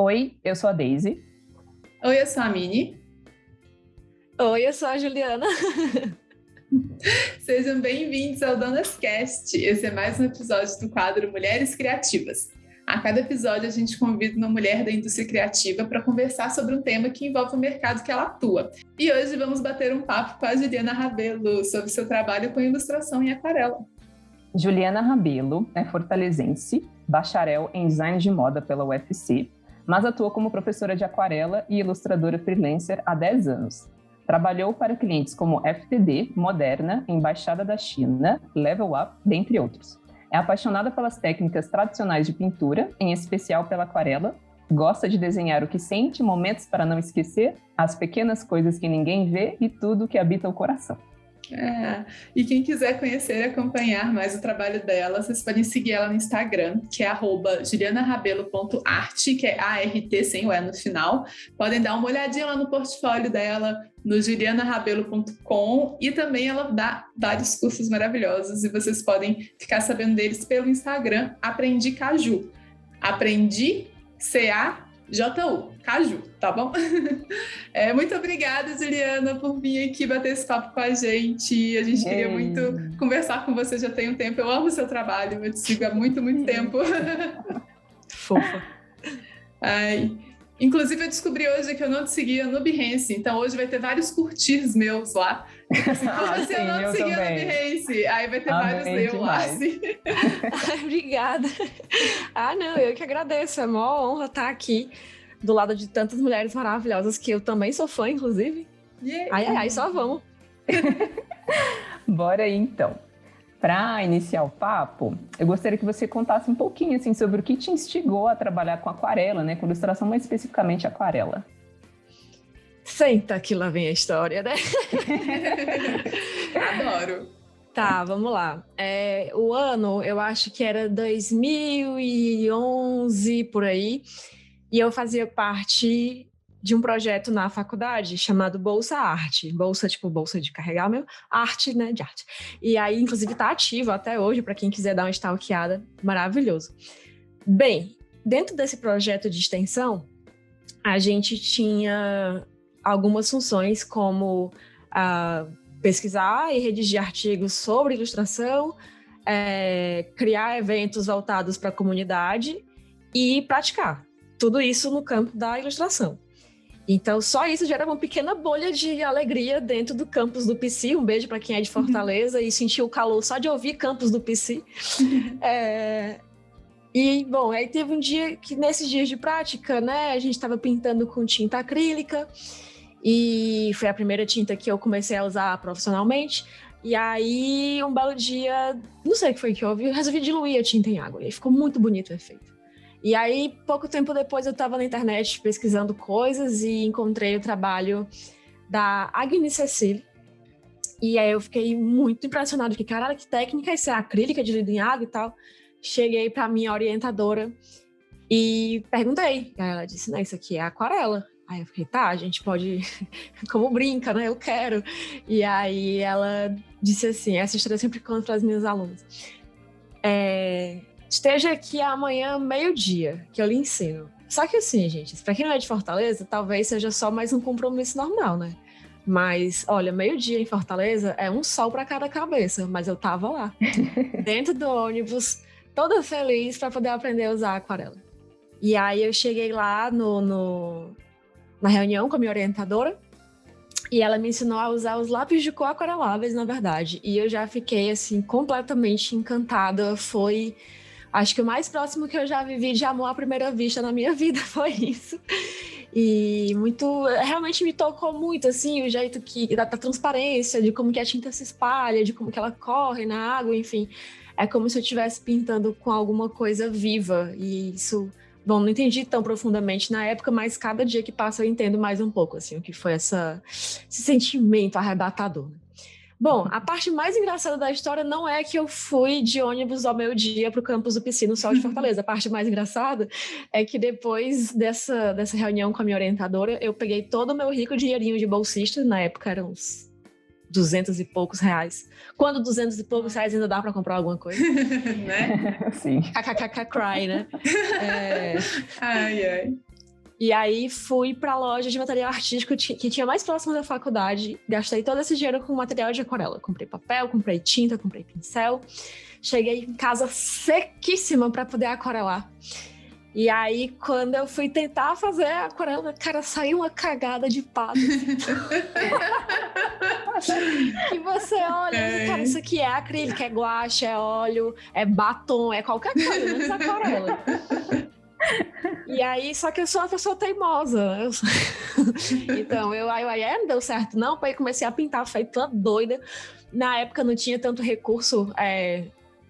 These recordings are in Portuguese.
Oi, eu sou a Daisy. Oi, eu sou a Mini. Oi, eu sou a Juliana. Sejam bem-vindos ao DonasCast. Esse é mais um episódio do quadro Mulheres Criativas. A cada episódio, a gente convida uma mulher da indústria criativa para conversar sobre um tema que envolve o mercado que ela atua. E hoje vamos bater um papo com a Juliana Rabelo sobre seu trabalho com ilustração em aquarela. Juliana Rabelo é fortalezense, bacharel em design de moda pela UFC, mas atua como professora de aquarela e ilustradora freelancer há 10 anos. Trabalhou para clientes como FTD, Moderna, Embaixada da China, Level Up, dentre outros. É apaixonada pelas técnicas tradicionais de pintura, em especial pela aquarela. Gosta de desenhar o que sente, momentos para não esquecer, as pequenas coisas que ninguém vê e tudo que habita o coração. E quem quiser conhecer e acompanhar mais o trabalho dela, vocês podem seguir ela no Instagram, que é @julianarabelo.art, que é ART sem o E no final. Podem dar uma olhadinha lá no portfólio dela, no julianarabelo.com, e também ela dá vários cursos maravilhosos e vocês podem ficar sabendo deles pelo Instagram, Aprendi Caju. Aprendi CAJU, Caju, tá bom? Muito obrigada, Juliana, por vir aqui bater esse papo com a gente. A gente queria muito conversar com você já tem um tempo. Eu amo o seu trabalho, eu te sigo há muito tempo. Fofa. Inclusive, eu descobri hoje que eu não te seguia no Behance, então hoje vai ter vários curtirs meus lá. Você não te seguia no Behance, aí vai ter vários eu lá. Assim. Obrigada. Não, eu que agradeço, é uma honra estar aqui do lado de tantas mulheres maravilhosas que eu também sou fã, inclusive. Ai, só vamos. Bora aí, então. Para iniciar o papo, eu gostaria que você contasse um pouquinho assim, sobre o que te instigou a trabalhar com aquarela, né? Com ilustração, mais especificamente aquarela. Senta que lá vem a história, né? Adoro. Tá, vamos lá. O ano, eu acho que era 2011, por aí, e eu fazia parte de um projeto na faculdade chamado Bolsa Arte. Bolsa, tipo, bolsa de carregar mesmo. Arte, né, de arte. E aí, inclusive, tá ativo até hoje, para quem quiser dar uma stalkeada. Maravilhoso. Bem, dentro desse projeto de extensão, a gente tinha algumas funções como pesquisar e redigir artigos sobre ilustração, criar eventos voltados para a comunidade e praticar. Tudo isso no campo da ilustração. Então, só isso gera uma pequena bolha de alegria dentro do campus do PC. Um beijo para quem é de Fortaleza e sentiu o calor só de ouvir campus do PC. E, bom, aí teve um dia que, nesses dias de prática, né, a gente estava pintando com tinta acrílica e foi a primeira tinta que eu comecei a usar profissionalmente. E aí, um belo dia, não sei o que foi que houve, eu resolvi diluir a tinta em água e aí ficou muito bonito o efeito. E aí, pouco tempo depois, eu estava na internet pesquisando coisas e encontrei o trabalho da Agnes Cecile. E aí eu fiquei muito impressionada, fiquei, caralho, que técnica, isso é acrílica diluída em água e tal. Cheguei para minha orientadora e perguntei. Aí ela disse, não, isso aqui é aquarela. Aí eu fiquei, tá, a gente pode, como brinca, né, eu quero. E aí ela disse assim, essa história eu sempre conto para as minhas alunas. Esteja aqui amanhã, meio-dia, que eu lhe ensino. Só que assim, gente, para quem não é de Fortaleza, talvez seja só mais um compromisso normal, né? Mas, olha, meio-dia em Fortaleza é um sol para cada cabeça, mas eu tava lá, dentro do ônibus, toda feliz para poder aprender a usar aquarela. E aí eu cheguei lá na reunião com a minha orientadora e ela me ensinou a usar os lápis de cor aquareláveis, na verdade. E eu já fiquei, assim, completamente encantada. Foi... Acho que o mais próximo que eu já vivi de amor à primeira vista na minha vida foi isso. E realmente me tocou muito, assim, o jeito da transparência, de como que a tinta se espalha, de como que ela corre na água, enfim. É como se eu estivesse pintando com alguma coisa viva. E isso, bom, não entendi tão profundamente na época, mas cada dia que passa eu entendo mais um pouco, assim, o que foi esse sentimento arrebatador. Bom, a parte mais engraçada da história não é que eu fui de ônibus ao meio-dia para o campus do PC no Sol de Fortaleza. A parte mais engraçada é que depois dessa reunião com a minha orientadora, eu peguei todo o meu rico dinheirinho de bolsista, na época eram uns 200 e poucos reais. Quando 200 e poucos reais ainda dá para comprar alguma coisa. Né? Sim. KKK cry, né? Ai, ai. E aí fui para a loja de material artístico que tinha mais próximo da faculdade. Gastei todo esse dinheiro com material de aquarela. Comprei papel, comprei tinta, comprei pincel. Cheguei em casa sequíssima para poder aquarelar. E aí, quando eu fui tentar fazer a aquarela, cara, saiu uma cagada de pato. E você olha, cara, isso aqui é acrílico, é guache, é óleo, é batom, é qualquer coisa, menos aquarela. E aí, só que eu sou uma pessoa teimosa. Então, aí não deu certo não, aí comecei a pintar, feito toda doida. Na época não tinha tanto recurso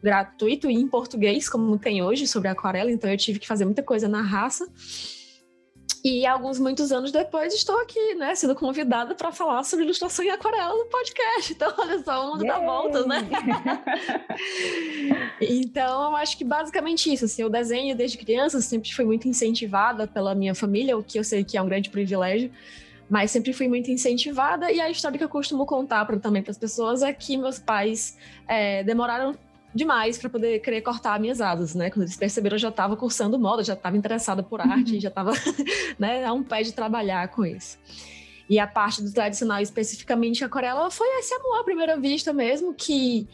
gratuito e em português como tem hoje sobre aquarela, então eu tive que fazer muita coisa na raça. E muitos anos depois estou aqui, né, sendo convidada para falar sobre ilustração em aquarela no podcast. Então, olha só, o mundo dá voltas, né? Então, eu acho que basicamente isso, assim, eu desenho desde criança, sempre fui muito incentivada pela minha família, o que eu sei que é um grande privilégio, mas sempre fui muito incentivada. E a história que eu costumo contar também para as pessoas é que meus pais demoraram demais para poder querer cortar minhas asas, né? Quando eles perceberam, eu já estava cursando moda, já estava interessada por arte, já estava, né, a um pé de trabalhar com isso. E a parte do tradicional, especificamente a aquarela, foi esse amor à primeira vista mesmo, que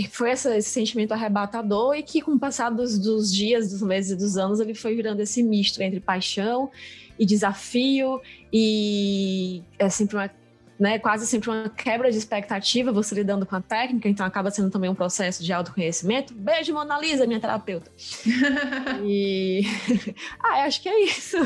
foi esse sentimento arrebatador e que com o passar dos dias, dos meses e dos anos, ele foi virando esse misto entre paixão e desafio e é sempre quase sempre uma quebra de expectativa, você lidando com a técnica, então acaba sendo também um processo de autoconhecimento. Beijo, Mona Lisa, minha terapeuta. E acho que é isso.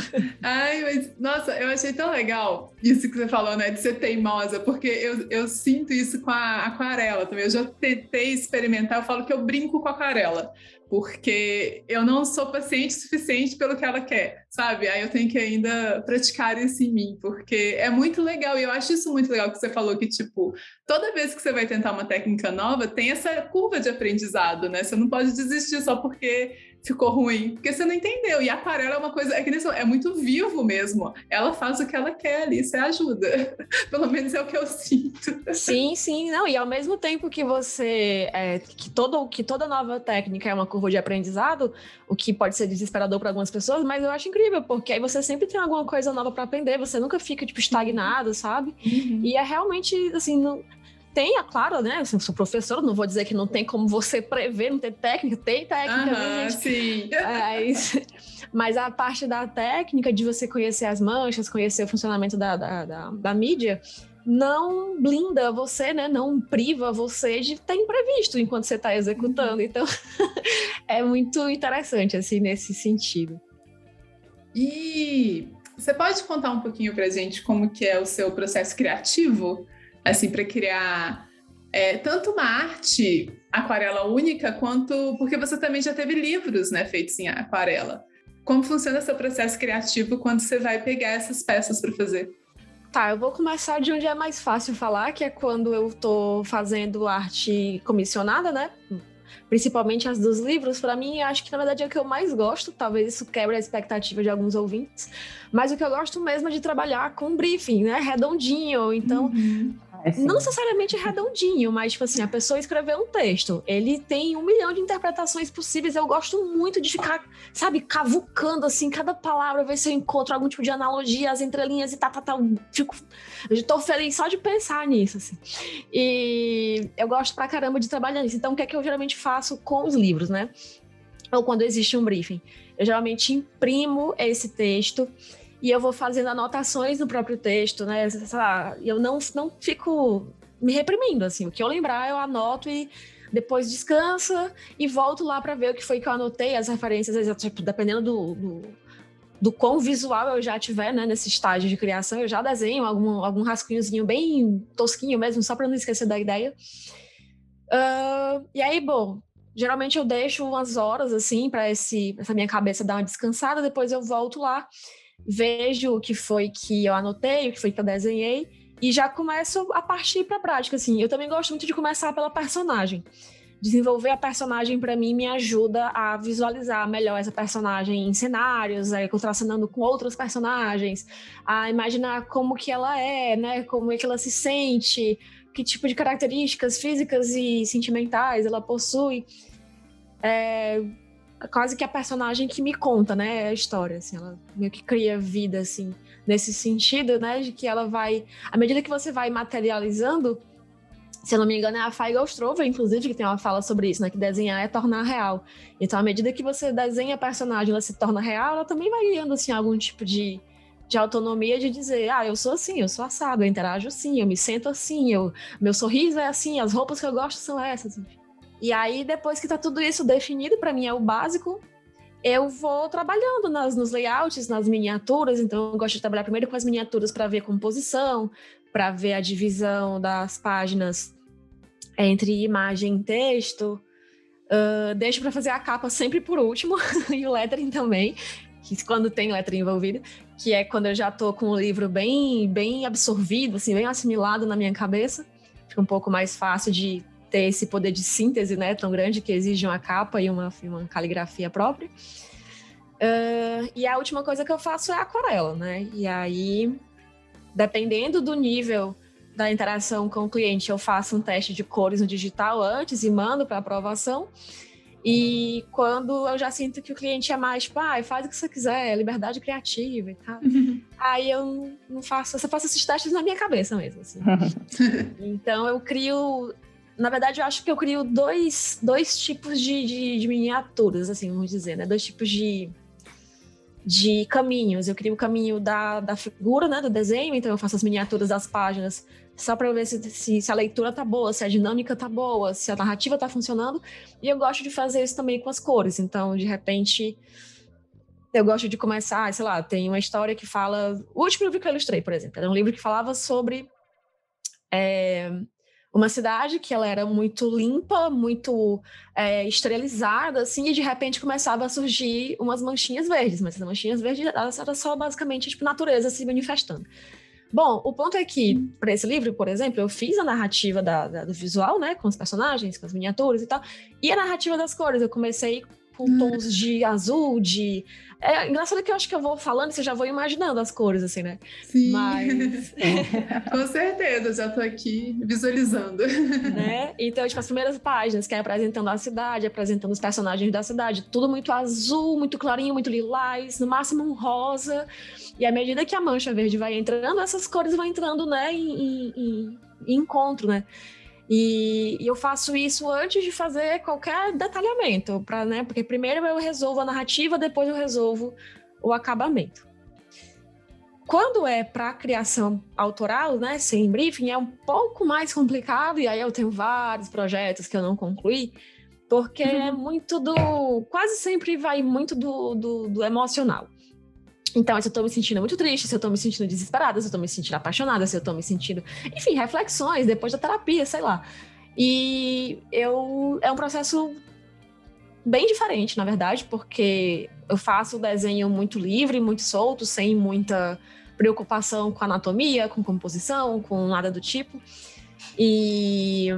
Mas, nossa, eu achei tão legal isso que você falou, né, de ser teimosa, porque eu sinto isso com a aquarela também. Eu já tentei experimentar, eu falo que eu brinco com a aquarela, porque eu não sou paciente o suficiente pelo que ela quer, sabe? Aí eu tenho que ainda praticar isso em mim, porque é muito legal, e eu acho isso muito legal que você falou que, tipo, toda vez que você vai tentar uma técnica nova, tem essa curva de aprendizado, né? Você não pode desistir só porque ficou ruim, porque você não entendeu. E a aquarela é uma coisa, é muito vivo mesmo. Ela faz o que ela quer ali, você ajuda. Pelo menos é o que eu sinto. Sim, não. E ao mesmo tempo que você que toda nova técnica é uma curva de aprendizado, o que pode ser desesperador para algumas pessoas, mas eu acho incrível, porque aí você sempre tem alguma coisa nova para aprender, você nunca fica tipo estagnado, sabe? E é realmente assim, tem, claro, né? Eu sou professora, não vou dizer que não tem como você prever, não tem técnica, né, gente? Sim. Mas a parte da técnica, de você conhecer as manchas, conhecer o funcionamento da mídia, não blinda você, né? Não priva você de ter imprevisto enquanto você está executando. Então, é muito interessante, assim, nesse sentido. E você pode contar um pouquinho pra gente como que é o seu processo criativo? Assim, para criar tanto uma arte aquarela única, quanto... Porque você também já teve livros, né, feitos em aquarela. Como funciona seu processo criativo quando você vai pegar essas peças para fazer? Tá, eu vou começar de onde é mais fácil falar, que é quando eu tô fazendo arte comissionada, né? Principalmente as dos livros. Para mim, acho que na verdade é o que eu mais gosto. Talvez isso quebre a expectativa de alguns ouvintes. Mas o que eu gosto mesmo é de trabalhar com briefing, né? Redondinho. Então, não necessariamente redondinho, mas tipo assim, a pessoa escreveu um texto. Ele tem 1 milhão de interpretações possíveis. Eu gosto muito de ficar, sabe, cavucando assim, cada palavra, ver se eu encontro algum tipo de analogia, as entrelinhas e eu tô feliz só de pensar nisso, assim. E eu gosto pra caramba de trabalhar nisso. Então, o que é que eu geralmente faço com os livros, né? Ou quando existe um briefing. Eu geralmente imprimo esse texto e eu vou fazendo anotações no próprio texto, né? Sei lá, eu não fico me reprimindo, assim. O que eu lembrar, eu anoto e depois descansa e volto lá para ver o que foi que eu anotei, as referências, tipo, dependendo do quão visual eu já tiver, né, nesse estágio de criação, eu já desenho algum rascunhozinho bem tosquinho mesmo, só para não esquecer da ideia. E aí, bom, geralmente eu deixo umas horas, assim, para essa minha cabeça dar uma descansada, depois eu volto lá, vejo o que foi que eu anotei, o que foi que eu desenhei, e já começo a partir para a prática, assim. Eu também gosto muito de começar pela personagem. Desenvolver a personagem, para mim, me ajuda a visualizar melhor essa personagem em cenários, contracenando com outros personagens, a imaginar como que ela é, né? Como é que ela se sente, que tipo de características físicas e sentimentais ela possui. quase que a personagem que me conta, né, a história, assim, ela meio que cria vida, assim, nesse sentido, né, de que ela vai, à medida que você vai materializando, se eu não me engano é a Feigal Strover, inclusive, que tem uma fala sobre isso, né, que desenhar é tornar real. Então, à medida que você desenha a personagem, ela se torna real, ela também vai ganhando, assim, algum tipo de autonomia de dizer, eu sou assim, eu sou assado, eu interajo assim, eu me sento assim, meu sorriso é assim, as roupas que eu gosto são essas, enfim. E aí, depois que tá tudo isso definido, para mim é o básico, eu vou trabalhando nos layouts, nas miniaturas. Então eu gosto de trabalhar primeiro com as miniaturas para ver composição, para ver a divisão das páginas entre imagem e texto. Deixo para fazer a capa sempre por último, e o lettering também, que quando tem lettering envolvido, que é quando eu já tô com o livro bem absorvido, assim, bem assimilado na minha cabeça. Fica um pouco mais fácil de ter esse poder de síntese, né, tão grande que exige uma capa e uma caligrafia própria. E a última coisa que eu faço é aquarela, né? E aí, dependendo do nível da interação com o cliente, eu faço um teste de cores no digital antes e mando para aprovação. E quando eu já sinto que o cliente é mais, tipo, faz o que você quiser, liberdade criativa e tal, aí eu não faço, eu faço esses testes na minha cabeça mesmo, assim. Então eu crio, na verdade eu acho que eu crio dois tipos de miniaturas, assim, vamos dizer, né? Dois tipos de caminhos. Eu crio o caminho da figura, né, do desenho, então eu faço as miniaturas das páginas só para eu ver se a leitura tá boa, se a dinâmica tá boa, se a narrativa tá funcionando. E eu gosto de fazer isso também com as cores. Então, de repente, eu gosto de começar, sei lá, tem uma história que fala... O último livro que eu ilustrei, por exemplo, era um livro que falava sobre uma cidade que ela era muito limpa, muito esterilizada, assim, e de repente começava a surgir umas manchinhas verdes, mas as manchinhas verdes elas eram só basicamente tipo natureza se manifestando. Bom, o ponto é que, para esse livro, por exemplo, eu fiz a narrativa do visual, né, com os personagens, com as miniaturas e tal, e a narrativa das cores. Eu comecei com tons de azul, engraçado que eu acho que eu vou falando e você já vou imaginando as cores, assim, né? Sim, mas... com certeza, já tô aqui visualizando. Né? Então, tipo, as primeiras páginas, que é apresentando a cidade, apresentando os personagens da cidade, tudo muito azul, muito clarinho, muito lilás, no máximo um rosa. E à medida que a mancha verde vai entrando, essas cores vão entrando, né, em encontro, né? E eu faço isso antes de fazer qualquer detalhamento, né? Porque primeiro eu resolvo a narrativa, depois eu resolvo o acabamento. Quando é para criação autoral, né, sem briefing, é um pouco mais complicado, e aí eu tenho vários projetos que eu não concluí, porque é muito quase sempre vai muito do emocional. Então, se eu tô me sentindo muito triste, se eu tô me sentindo desesperada, se eu tô me sentindo apaixonada, se eu tô me sentindo... Enfim, reflexões depois da terapia, sei lá. E é um processo bem diferente, na verdade, porque eu faço o desenho muito livre, muito solto, sem muita preocupação com anatomia, com composição, com nada do tipo. E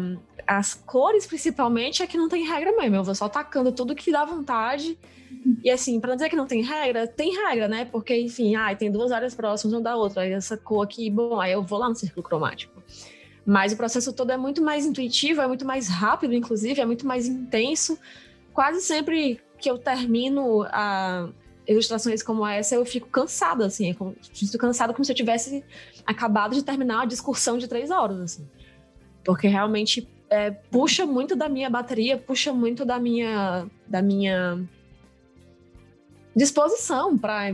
as cores, principalmente, é que não tem regra mesmo. Eu vou só tacando tudo que dá vontade. E assim, para não dizer que não tem regra, né? Porque, enfim, tem duas áreas próximas uma da outra. Aí essa cor aqui, bom, aí eu vou lá no círculo cromático. Mas o processo todo é muito mais intuitivo, é muito mais rápido, inclusive, é muito mais intenso. Quase sempre que eu termino ilustrações como essa, eu fico cansada, assim. Fico cansada como se eu tivesse acabado de terminar uma discussão de 3 horas, assim. Porque realmente puxa muito da minha bateria, puxa muito da minha disposição para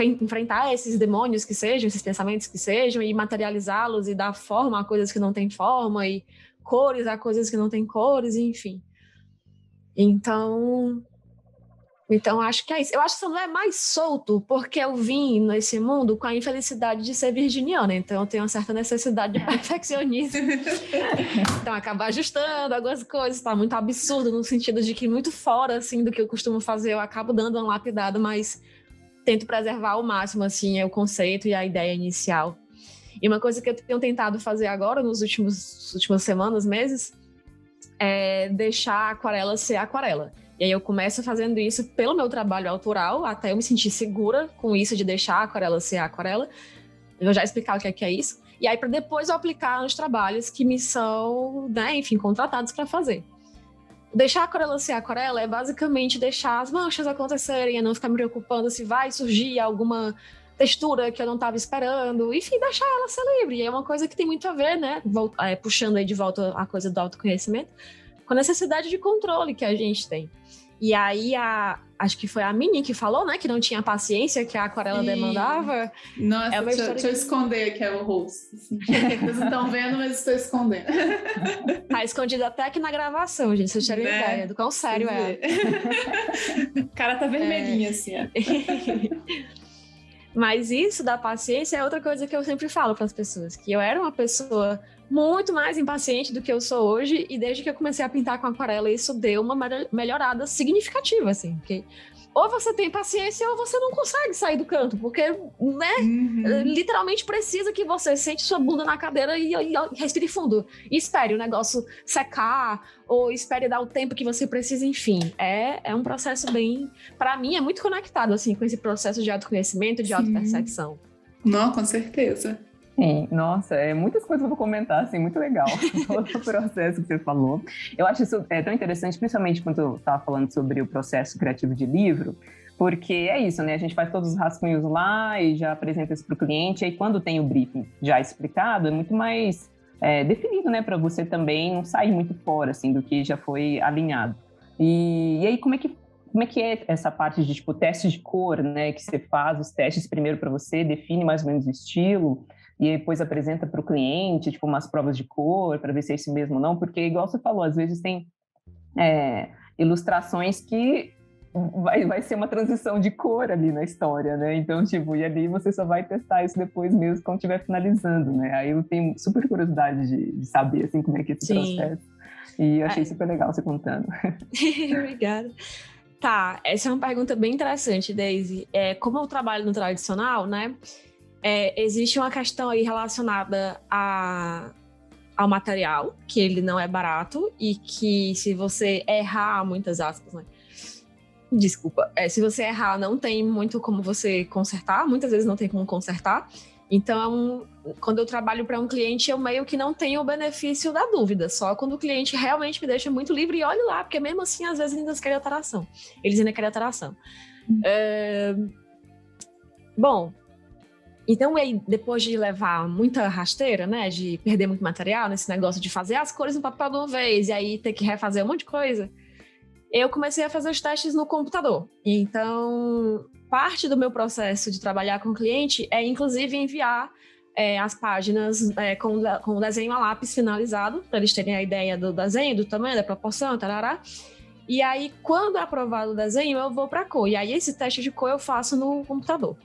enfrentar esses demônios que sejam, esses pensamentos que sejam, e materializá-los e dar forma a coisas que não têm forma, e cores a coisas que não têm cores, enfim. Então, acho que é isso. Eu acho que só não é mais solto porque eu vim nesse mundo com a infelicidade de ser virginiana. Então, eu tenho uma certa necessidade de perfeccionismo. Então, acabar ajustando algumas coisas. Tá muito absurdo no sentido de que muito fora, assim, do que eu costumo fazer, eu acabo dando uma lapidada, mas tento preservar ao máximo, assim, o conceito e a ideia inicial. E uma coisa que eu tenho tentado fazer agora, nas últimas semanas, meses, é deixar a aquarela ser aquarela. E aí eu começo fazendo isso pelo meu trabalho autoral, até eu me sentir segura com isso de deixar a aquarela ser a aquarela. Eu vou já explicar o que é isso. E aí para depois eu aplicar nos trabalhos que me são, né, enfim, contratados para fazer. deixar a aquarela ser aquarela é basicamente deixar as manchas acontecerem, não ficar me preocupando se vai surgir alguma textura que eu não estava esperando, enfim, deixar ela ser livre. E é uma coisa que tem muito a ver, né, puxando aí de volta a coisa do autoconhecimento, com a necessidade de controle que a gente tem. E aí, acho que foi a Mini que falou, né, que não tinha paciência que a aquarela demandava. Nossa, deixa eu esconder aqui o rosto. Assim. Vocês não estão vendo, mas estou escondendo. Tá escondido até aqui na gravação, gente, vocês terem ideia do quão sério é. O cara tá vermelhinho, assim, ó. Mas isso da paciência é outra coisa que eu sempre falo para as pessoas, que eu era uma pessoa muito mais impaciente do que eu sou hoje, e desde que eu comecei a pintar com aquarela, isso deu uma melhorada significativa, assim, porque ou você tem paciência ou você não consegue sair do canto, porque, né, literalmente precisa que você sente sua bunda na cadeira e respire fundo, e espere o negócio secar, ou espere dar o tempo que você precisa, enfim, é um processo bem, para mim, é muito conectado, assim, com esse processo de autoconhecimento, de autopercepção. Não, com certeza. Sim, nossa, muitas coisas eu vou comentar, assim, muito legal, todo o processo que você falou. Eu acho isso tão interessante, principalmente quando eu estava falando sobre o processo criativo de livro, porque é isso, né, a gente faz todos os rascunhos lá e já apresenta isso para o cliente, e aí quando tem o briefing já explicado, é muito mais definido, né, para você também não sair muito fora, assim, do que já foi alinhado. E aí, como é que é essa parte de, tipo, teste de cor, né, que você faz os testes primeiro para você, define mais ou menos o estilo, e depois apresenta para o cliente, tipo, umas provas de cor, para ver se é isso mesmo ou não, porque, igual você falou, às vezes tem ilustrações que vai ser uma transição de cor ali na história, né? Então, tipo, e ali você só vai testar isso depois mesmo, quando estiver finalizando, né? Aí eu tenho super curiosidade de saber, assim, como é que é esse processo. E eu achei super legal você contando. Obrigada. Tá, essa é uma pergunta bem interessante, Daisy. Como eu trabalho no tradicional, né? Existe uma questão aí relacionada ao material, que ele não é barato e que se você errar, muitas aspas, né? Desculpa. Se você errar, não tem muito como você consertar, muitas vezes não tem como consertar. Então, quando eu trabalho para um cliente, eu meio que não tenho o benefício da dúvida, só quando o cliente realmente me deixa muito livre e olhe lá, porque mesmo assim, às vezes, eles ainda querem alteração. Bom, então, aí, depois de levar muita rasteira, né, de perder muito material nesse negócio de fazer as cores no papel de uma vez e aí ter que refazer um monte de coisa, eu comecei a fazer os testes no computador. Então, parte do meu processo de trabalhar com o cliente é, inclusive, enviar as páginas com o desenho a lápis finalizado, para eles terem a ideia do desenho, do tamanho, da proporção, tarará. E aí, quando é aprovado o desenho, eu vou para a cor. E aí, esse teste de cor eu faço no computador.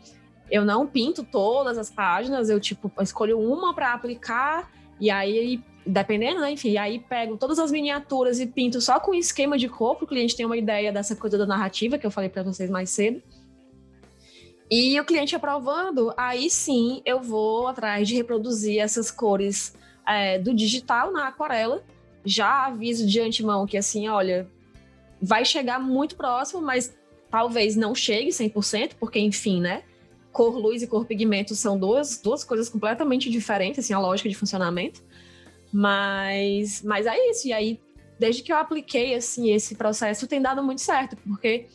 Eu não pinto todas as páginas, eu escolho uma para aplicar, e aí, dependendo, né, enfim, aí pego todas as miniaturas e pinto só com esquema de cor, para o cliente ter uma ideia dessa coisa da narrativa, que eu falei para vocês mais cedo. E o cliente aprovando, aí sim eu vou atrás de reproduzir essas cores do digital na aquarela. Já aviso de antemão que, assim, olha, vai chegar muito próximo, mas talvez não chegue 100%, porque, enfim, né? Cor, luz e cor pigmento são duas coisas completamente diferentes, assim, a lógica de funcionamento. Mas é isso. E aí, desde que eu apliquei, assim, esse processo, tem dado muito certo, porque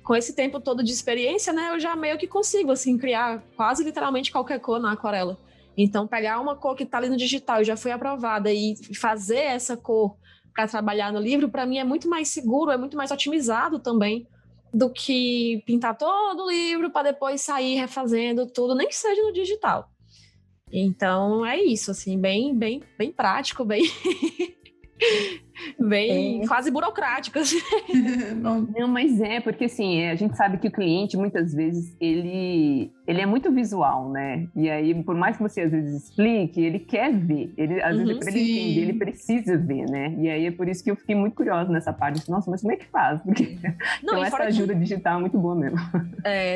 com esse tempo todo de experiência, né, eu já meio que consigo, assim, criar quase literalmente qualquer cor na aquarela. Então, pegar uma cor que está ali no digital e já foi aprovada e fazer essa cor para trabalhar no livro, para mim é muito mais seguro, é muito mais otimizado também, do que pintar todo o livro para depois sair refazendo tudo, nem que seja no digital. Então, é isso, assim, bem prático, bem quase burocrático. Assim. Não, mas porque assim, a gente sabe que o cliente, muitas vezes, ele é muito visual, né? E aí, por mais que você, às vezes, explique, ele quer ver. Às vezes, para ele entender, ele precisa ver, né? E aí, é por isso que eu fiquei muito curiosa nessa parte. Nossa, mas como é que faz? Porque então, essa ajuda digital é muito boa mesmo.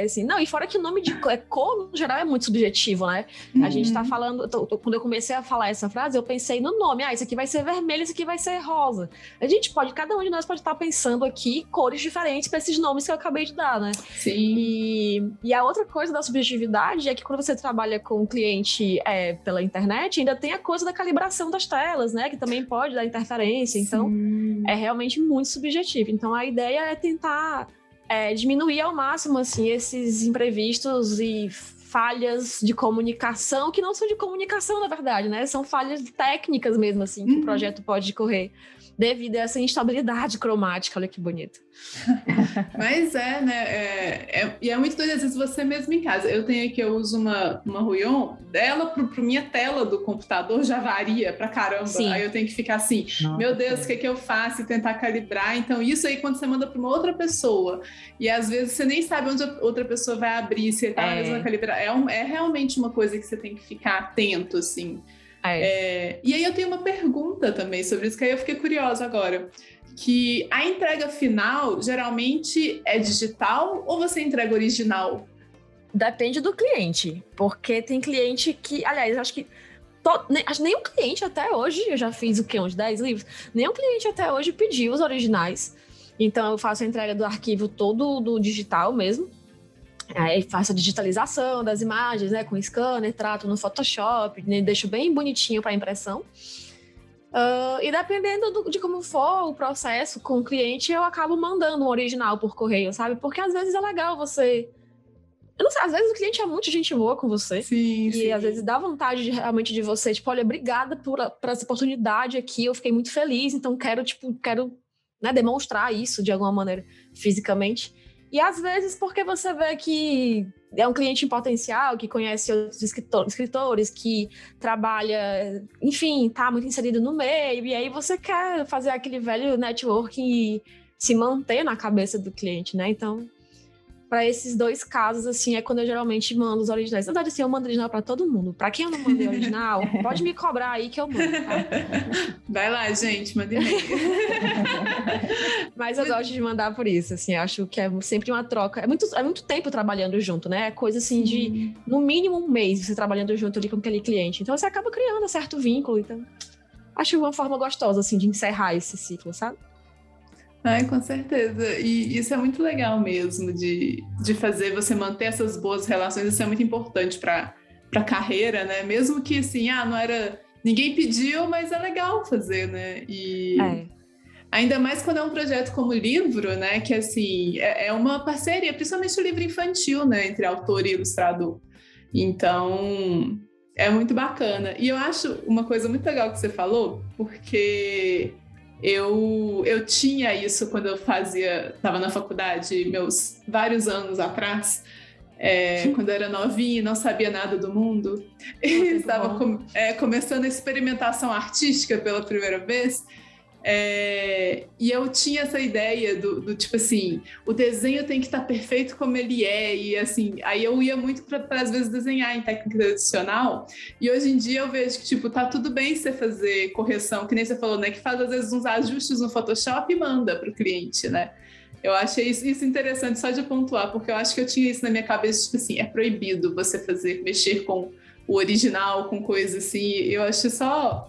Sim. Não, e fora que o nome de cor, no geral, é muito subjetivo, né? A gente tá falando... Quando eu comecei a falar essa frase, eu pensei no nome. Isso aqui vai ser vermelho, isso aqui vai ser rosa. Cada um de nós pode estar pensando aqui cores diferentes para esses nomes que eu acabei de dar, né? Sim. E a outra coisa da subjetividade subjetividade é que quando você trabalha com o cliente pela internet, ainda tem a coisa da calibração das telas, né? Que também pode dar interferência. Então, é realmente muito subjetivo. Então, a ideia é tentar diminuir ao máximo, assim, esses imprevistos e falhas de comunicação, que não são de comunicação, na verdade, né? São falhas técnicas mesmo, assim, que o projeto pode correr devido a essa instabilidade cromática. Olha que bonito. Mas né? E é muito doido, às vezes, você mesmo em casa. Eu tenho aqui, eu uso uma Ruion, dela pro minha tela do computador já varia pra caramba. Sim. Aí eu tenho que ficar assim, meu Deus, o que eu faço? E tentar calibrar. Então, isso aí, quando você manda pra uma outra pessoa, e às vezes você nem sabe onde a outra pessoa vai abrir, se tá mesmo a calibrar. É realmente uma coisa que você tem que ficar atento, assim. E aí eu tenho uma pergunta também sobre isso, que aí eu fiquei curiosa agora. Que a entrega final geralmente é digital ou você entrega original? Depende do cliente, porque tem cliente que, aliás, acho que nenhum cliente até hoje, eu já fiz uns 10 livros, nenhum cliente até hoje pediu os originais. Então eu faço a entrega do arquivo todo do digital mesmo. Aí faço a digitalização das imagens, né, com scanner, trato no Photoshop, né, deixo bem bonitinho para impressão. E dependendo de como for o processo com o cliente, eu acabo mandando um original por correio, sabe? Porque às vezes é legal você... Eu não sei, às vezes o cliente é muito gente boa com você. Sim. Às vezes dá vontade realmente de você, tipo, olha, obrigada por essa oportunidade aqui, eu fiquei muito feliz, então quero né, demonstrar isso de alguma maneira fisicamente. E às vezes porque você vê que é um cliente em potencial, que conhece outros escritores, que trabalha, enfim, tá muito inserido no meio, e aí você quer fazer aquele velho networking e se manter na cabeça do cliente, né? Então, para esses dois casos, assim, é quando eu geralmente mando os originais. Na verdade, assim, eu mando original para todo mundo. Para quem eu não mandei original, pode me cobrar aí que eu mando, tá? Vai lá, gente, manda e-mail. Mas eu gosto de mandar por isso, assim, acho que é sempre uma troca. É muito tempo trabalhando junto, né? É coisa, assim, de, no mínimo, um mês você trabalhando junto ali com aquele cliente. Então, você acaba criando um certo vínculo. Então, acho uma forma gostosa, assim, de encerrar esse ciclo, sabe? Ai, com certeza. E isso é muito legal mesmo, de fazer você manter essas boas relações. Isso é muito importante para a carreira, né? Mesmo que, assim, não era... Ninguém pediu, mas é legal fazer, né? E ainda mais quando é um projeto como livro, né? Que, assim, é uma parceria, principalmente o livro infantil, né? Entre autor e ilustrador. Então, é muito bacana. E eu acho uma coisa muito legal que você falou, porque... Eu tinha isso quando eu estava na faculdade, meus vários anos atrás, quando eu era novinha e não sabia nada do mundo, e estava começando a experimentação artística pela primeira vez, e eu tinha essa ideia do tipo assim, o desenho tem que estar perfeito como ele é, e assim, aí eu ia muito para às vezes desenhar em técnica tradicional, e hoje em dia eu vejo que tipo, tá tudo bem você fazer correção, que nem você falou, né, que faz às vezes uns ajustes no Photoshop e manda para o cliente, né? Eu achei isso interessante só de pontuar, porque eu acho que eu tinha isso na minha cabeça, tipo assim, é proibido você mexer com o original, com coisa assim, eu acho só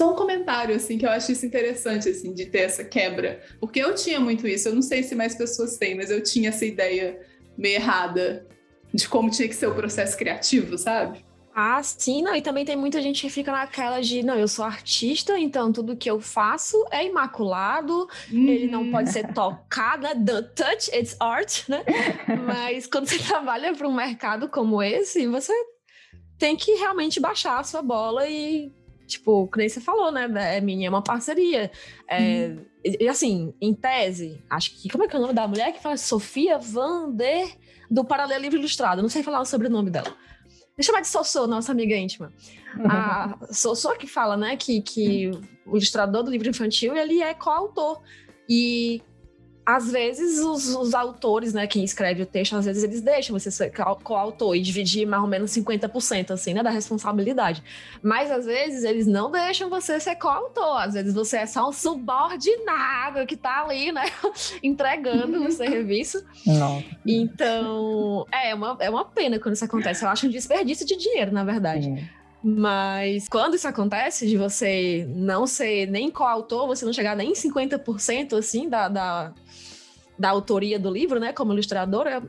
um comentário, assim, que eu acho isso interessante, assim, de ter essa quebra. Porque eu tinha muito isso, eu não sei se mais pessoas têm, mas eu tinha essa ideia meio errada de como tinha que ser o processo criativo, sabe? Sim, não, e também tem muita gente que fica naquela de, não, eu sou artista, então tudo que eu faço é imaculado, ele não pode ser tocado, né? Don't touch, it's art, né? Mas quando você trabalha para um mercado como esse, você tem que realmente baixar a sua bola e tipo, como você falou, né? É uma parceria. E assim, em tese, acho que... Como é que é o nome da mulher que fala? Sofia Van Der, do Paralelo Livro Ilustrado. Não sei falar o sobrenome dela. Deixa eu chamar de Sossô, nossa amiga íntima. A Sossô que fala, né? Que o ilustrador do livro infantil, ele é coautor. E... Às vezes, os autores, né, quem escreve o texto, às vezes eles deixam você ser coautor e dividir mais ou menos 50%, assim, né, da responsabilidade. Mas, às vezes, eles não deixam você ser coautor. Às vezes, você é só um subordinado que tá ali, né, entregando o serviço. Não. Então, é uma pena quando isso acontece. Eu acho um desperdício de dinheiro, na verdade. Mas quando isso acontece, de você não ser nem coautor, você não chegar nem em 50%, assim, da autoria do livro, né, como ilustradora,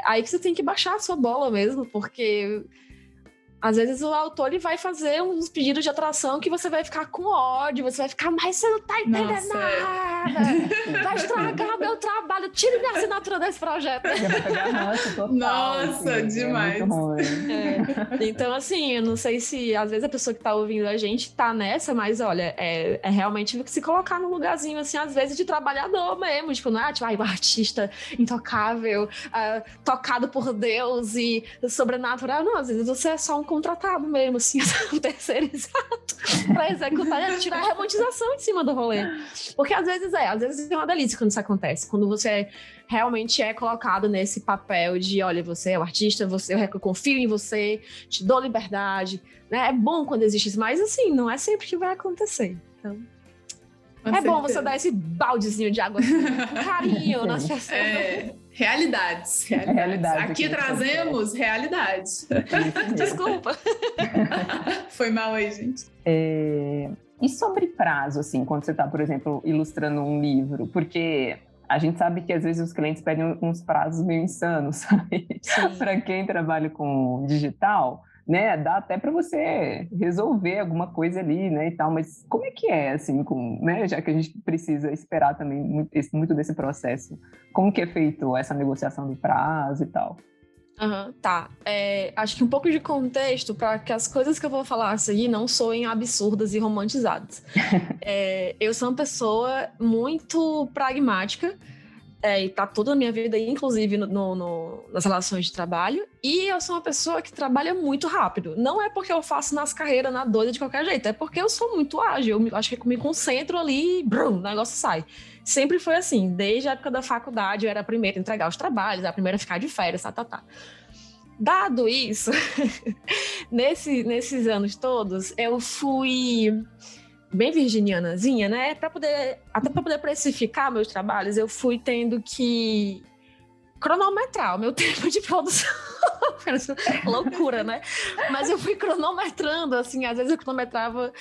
aí que você tem que baixar a sua bola mesmo, porque às vezes o autor ele vai fazer uns pedidos de atração que você vai ficar com ódio, você vai ficar, mas você não tá entendendo nada, vai estragar meu trabalho, tire minha assinatura desse projeto. Vai pegar ranço total. Nossa, assim, demais. É muito ruim. Então, assim, eu não sei se às vezes a pessoa que tá ouvindo a gente tá nessa, mas olha, é realmente se colocar num lugarzinho, assim, às vezes de trabalhador mesmo, tipo, não é tipo, o artista intocável, tocado por Deus e sobrenatural, não, às vezes você é só um contratado mesmo, assim, um terceirizado para executar e tirar a romantização em cima do rolê. Porque às vezes é uma delícia quando isso acontece, quando você realmente é colocado nesse papel de, olha, você é o artista, eu confio em você, te dou liberdade, né? É bom quando existe isso, mas assim, não é sempre que vai acontecer. Então, bom você dar esse baldezinho de água com carinho nas pessoas. Realidades. Aqui trazemos realidades. Desculpa. Foi mal aí, gente. E sobre prazo, assim, quando você está, por exemplo, ilustrando um livro? Porque a gente sabe que às vezes os clientes pedem uns prazos meio insanos, sabe? Para quem trabalha com digital, né? Dá até para você resolver alguma coisa ali, né? E tal, mas como é que é, assim, né? Já que a gente precisa esperar também muito desse processo. Como que é feito essa negociação do prazo e tal? Tá. Acho que um pouco de contexto para que as coisas que eu vou falar a seguir não soem absurdas e romantizadas. Eu sou uma pessoa muito pragmática, e tá toda a minha vida, inclusive nas relações de trabalho, e eu sou uma pessoa que trabalha muito rápido. Não é porque eu faço nas carreiras na doida de qualquer jeito, é porque eu sou muito ágil, eu acho que eu me concentro ali e brum, o negócio sai. Sempre foi assim, desde a época da faculdade eu era a primeira a entregar os trabalhos, a primeira a ficar de férias, tá. Dado isso, nesses anos todos, eu fui bem virginianazinha, né? Até para poder precificar meus trabalhos, eu fui tendo que cronometrar o meu tempo de produção. Loucura, né? Mas eu fui cronometrando, assim, às vezes eu cronometrava.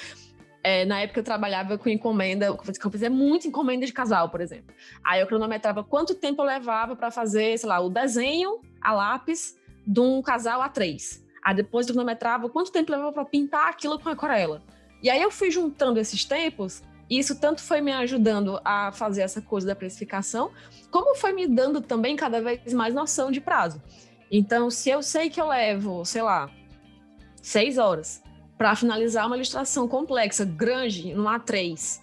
Na época eu trabalhava com encomenda, eu fazia muita encomenda de casal, por exemplo. Aí eu cronometrava quanto tempo eu levava para fazer, sei lá, o desenho a lápis de um casal A3. Aí depois eu cronometrava quanto tempo levava para pintar aquilo com aquarela. E aí eu fui juntando esses tempos, e isso tanto foi me ajudando a fazer essa coisa da precificação, como foi me dando também cada vez mais noção de prazo. Então, se eu sei que eu levo, sei lá, 6 horas para finalizar uma ilustração complexa, grande, no A3,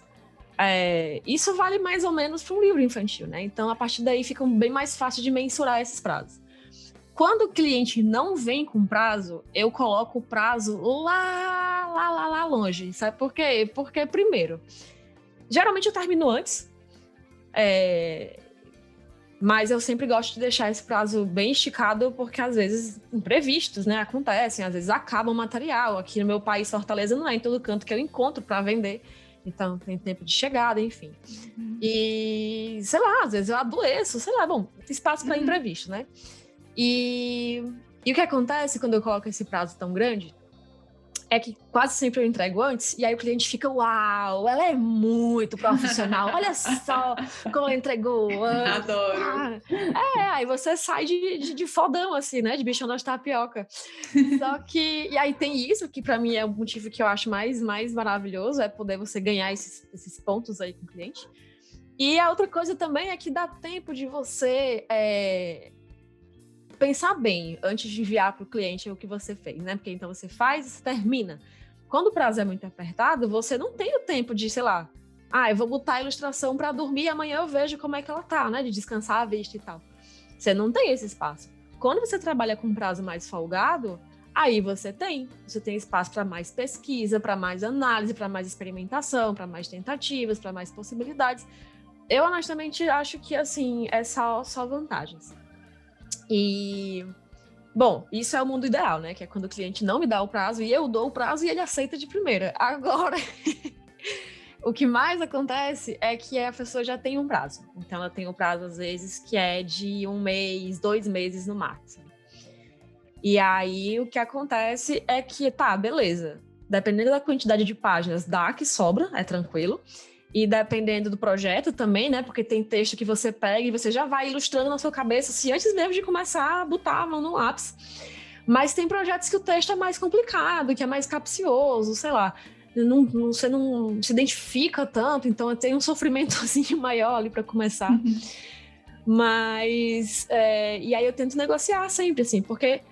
isso vale mais ou menos para um livro infantil, né? Então, a partir daí fica bem mais fácil de mensurar esses prazos. Quando o cliente não vem com prazo, eu coloco o prazo lá longe. Sabe por quê? Porque, primeiro, geralmente eu termino antes, mas eu sempre gosto de deixar esse prazo bem esticado, porque às vezes imprevistos, né, acontecem, às vezes acaba o material. Aqui no meu país, Fortaleza, não é em todo canto que eu encontro para vender. Então, tem tempo de chegada, enfim. E, sei lá, às vezes eu adoeço, sei lá, bom, espaço para imprevisto, né? E o que acontece quando eu coloco esse prazo tão grande é que quase sempre eu entrego antes, e aí o cliente fica, uau, ela é muito profissional, olha só como ela entregou antes. Adoro. Aí você sai de fodão, assim, né, de bichão das tapioca. Só que, e aí tem isso, que pra mim é o motivo que eu acho mais maravilhoso, é poder você ganhar esses pontos aí com o cliente. E a outra coisa também é que dá tempo de você pensar bem antes de enviar para o cliente o que você fez, né? Porque então você faz e você termina. Quando o prazo é muito apertado, você não tem o tempo de, sei lá, eu vou botar a ilustração para dormir e amanhã eu vejo como é que ela tá, né? De descansar a vista e tal. Você não tem esse espaço. Quando você trabalha com um prazo mais folgado, aí você tem espaço para mais pesquisa, para mais análise, para mais experimentação, para mais tentativas, para mais possibilidades. Eu honestamente acho que assim é só vantagens. E, bom, isso é o mundo ideal, né? Que é quando o cliente não me dá o prazo e eu dou o prazo e ele aceita de primeira. Agora, o que mais acontece é que a pessoa já tem um prazo. Então, ela tem um prazo, às vezes, que é de 1 mês, 2 meses no máximo. E aí, o que acontece é que, beleza. Dependendo da quantidade de páginas, dá que sobra, é tranquilo. E dependendo do projeto também, né? Porque tem texto que você pega e você já vai ilustrando na sua cabeça, assim, antes mesmo de começar a botar a mão no lápis. Mas tem projetos que o texto é mais complicado, que é mais capcioso, sei lá. Você não se identifica tanto, então tem um sofrimentozinho maior ali para começar. Mas, e aí eu tento negociar sempre, assim, porque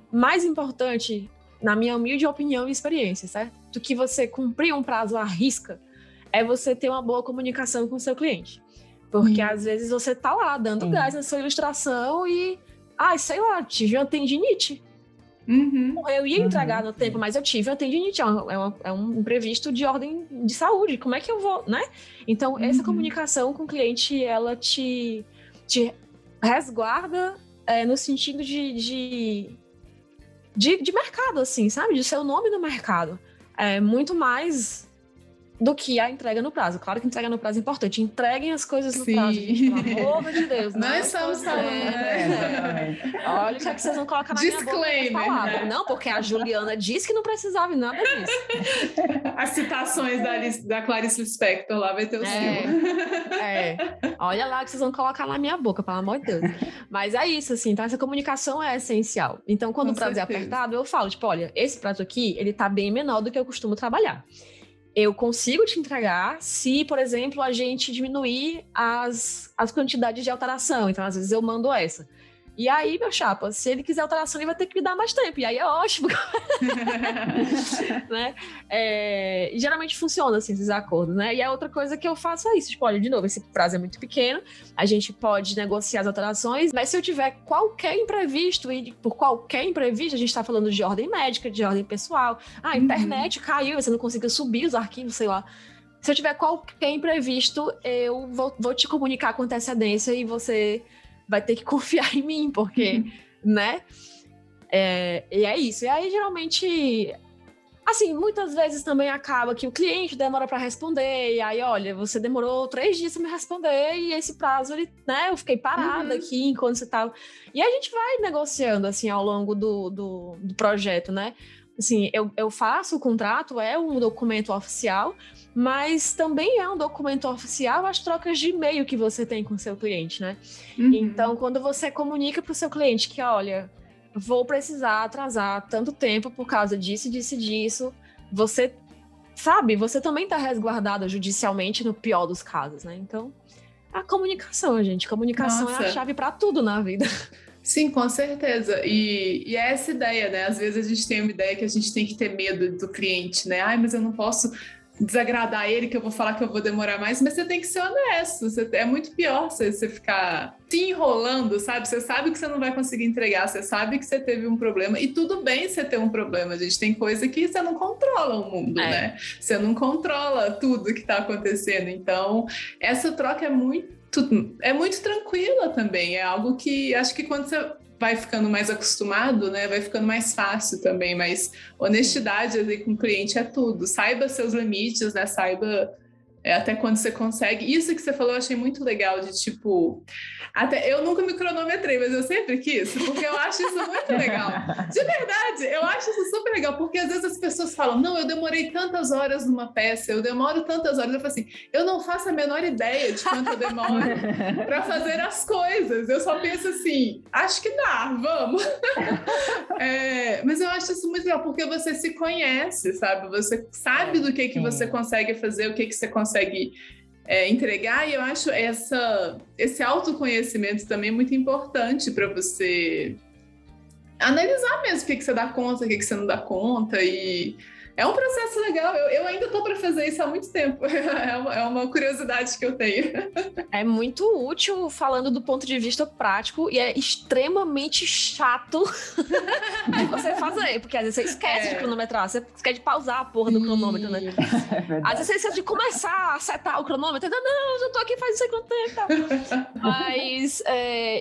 mais importante, na minha humilde opinião e experiência, certo? Do que você cumprir um prazo à risca, é você ter uma boa comunicação com o seu cliente. Porque às vezes você tá lá dando gás na sua ilustração e, sei lá, tive uma tendinite. Eu ia entregar no tempo, mas eu tive uma tendinite, é um imprevisto de ordem de saúde, como é que eu vou, né? Então, essa comunicação com o cliente, ela te resguarda no sentido de mercado, assim, sabe? De seu nome no mercado. É muito mais do que a entrega no prazo. Claro que entrega no prazo é importante. Entreguem as coisas no prazo, gente, pelo amor de Deus. Nós estamos falando, né? Olha o que é que vocês vão colocar na minha boca essa palavra. Né? Não, porque a Juliana disse que não precisava e nada disso. As citações da Clarice Lispector lá vai ter o seu. Olha lá o que vocês vão colocar na minha boca, pelo amor de Deus. Mas é isso, assim, então essa comunicação é essencial. Então, quando o prazo é apertado, eu falo, tipo, olha, esse prazo aqui, ele tá bem menor do que eu costumo trabalhar. Eu consigo te entregar se, por exemplo, a gente diminuir as quantidades de alteração. Então, às vezes, eu mando essa. E aí, meu chapa, se ele quiser alteração, ele vai ter que me dar mais tempo. E aí é ótimo. Né? E geralmente funciona assim, esses acordos, né? E a outra coisa que eu faço é isso. Tipo, olha, de novo, esse prazo é muito pequeno. A gente pode negociar as alterações. Mas se eu tiver qualquer imprevisto, e por qualquer imprevisto, a gente está falando de ordem médica, de ordem pessoal. A internet caiu, você não conseguiu subir os arquivos, sei lá. Se eu tiver qualquer imprevisto, eu vou te comunicar com antecedência e você vai ter que confiar em mim, porque, né? E é isso. E aí, geralmente, assim, muitas vezes também acaba que o cliente demora para responder, e aí, olha, você demorou 3 dias para me responder, e esse prazo, né, eu fiquei parada aqui enquanto você tava... E a gente vai negociando, assim, ao longo do projeto, né? Assim, eu faço o contrato, é um documento oficial, mas também é um documento oficial as trocas de e-mail que você tem com o seu cliente, né? Então, quando você comunica para o seu cliente que, olha, vou precisar atrasar tanto tempo por causa disso, disso, você sabe, você também está resguardado judicialmente no pior dos casos, né? Então, a comunicação, gente. Comunicação é a chave para tudo na vida. Sim, com certeza. E é essa ideia, né? Às vezes a gente tem uma ideia que a gente tem que ter medo do cliente, né? Mas eu não posso desagradar ele, que eu vou falar que eu vou demorar mais, mas você tem que ser honesto. É muito pior você ficar se enrolando, sabe? Você sabe que você não vai conseguir entregar, você sabe que você teve um problema, e tudo bem você ter um problema, gente. Tem coisa que você não controla o mundo, né? Você não controla tudo que está acontecendo. Então, essa troca é muito tranquila também. É algo que acho que quando você vai ficando mais acostumado, né, vai ficando mais fácil também. Mas honestidade ali com o cliente é tudo. Saiba seus limites, né? Saiba até quando você consegue. Isso que você falou eu achei muito legal, de tipo... Até eu nunca me cronometrei, mas eu sempre quis, porque eu acho isso muito legal. De verdade, eu acho isso super legal, porque às vezes as pessoas falam, não, eu demorei tantas horas numa peça, eu demoro tantas horas. Eu falo assim, eu não faço a menor ideia de quanto eu demoro para fazer as coisas. Eu só penso assim, acho que dá, vamos. Mas eu acho isso muito legal, porque você se conhece, sabe? Você sabe do que você consegue fazer, o que você consegue entregar, e eu acho esse autoconhecimento também muito importante para você analisar mesmo o que você dá conta, o que você não dá conta, e é um processo legal. Eu ainda estou para fazer isso há muito tempo. É uma curiosidade que eu tenho. É muito útil falando do ponto de vista prático, e é extremamente chato você fazer, porque às vezes você esquece de cronometrar, você esquece de pausar a porra do cronômetro, né? Às vezes você esquece de começar a setar o cronômetro. Não, já tô aqui faz não sei quanto tempo. Mas,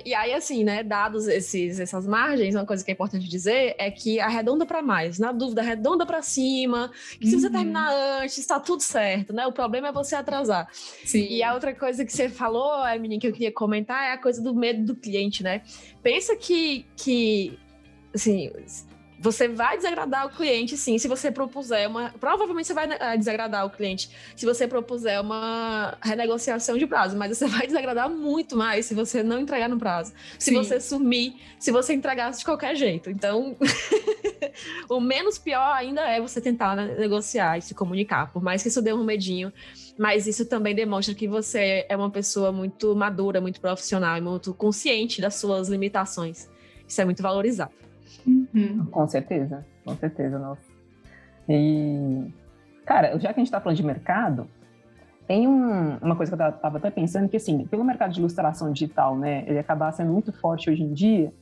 e aí assim, né, dados essas margens, uma coisa que é importante dizer é que arredonda para mais. Na dúvida, arredonda para cima, que se você terminar antes, tá tudo certo, né? O problema é você atrasar. Sim. E a outra coisa que você falou, menina, que eu queria comentar, é a coisa do medo do cliente, né? Pensa que assim, Você vai desagradar o cliente, sim, se você propuser Provavelmente você vai desagradar o cliente se você propuser uma renegociação de prazo, mas você vai desagradar muito mais se você não entregar no prazo. Se Sim. você sumir, se você entregasse de qualquer jeito. Então, o menos pior ainda é você tentar negociar e se comunicar, por mais que isso dê um medinho. Mas isso também demonstra que você é uma pessoa muito madura, muito profissional e muito consciente das suas limitações. Isso é muito valorizado. Com certeza, nossa. E, cara, já que a gente tá falando de mercado, tem uma coisa que eu tava até pensando, que assim, pelo mercado de ilustração digital, né, ele acaba sendo muito forte hoje em dia,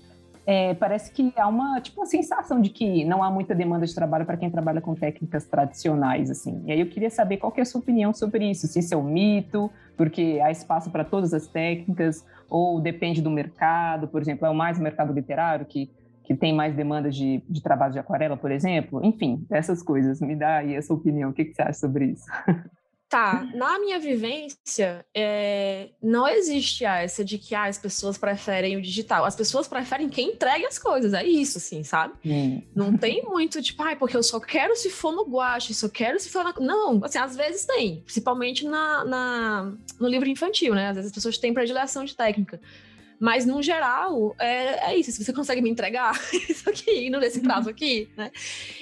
parece que há uma sensação de que não há muita demanda de trabalho para quem trabalha com técnicas tradicionais, assim. E aí eu queria saber qual que é a sua opinião sobre isso, se isso é um mito, porque há espaço para todas as técnicas, ou depende do mercado, por exemplo, é mais o mercado literário que tem mais demanda de trabalho de aquarela, por exemplo? Enfim, essas coisas. Me dá aí a sua opinião. O que você acha sobre isso? Tá, na minha vivência, não existe essa de que as pessoas preferem o digital. As pessoas preferem quem entregue as coisas, é isso, assim, sabe? Não tem muito, tipo, porque eu só quero se for no guache, só quero se for na... Não, assim, às vezes tem, principalmente no livro infantil, né? Às vezes as pessoas têm predileção de técnica. Mas, no geral, é isso. Se você consegue me entregar isso aqui, nesse prazo aqui, né?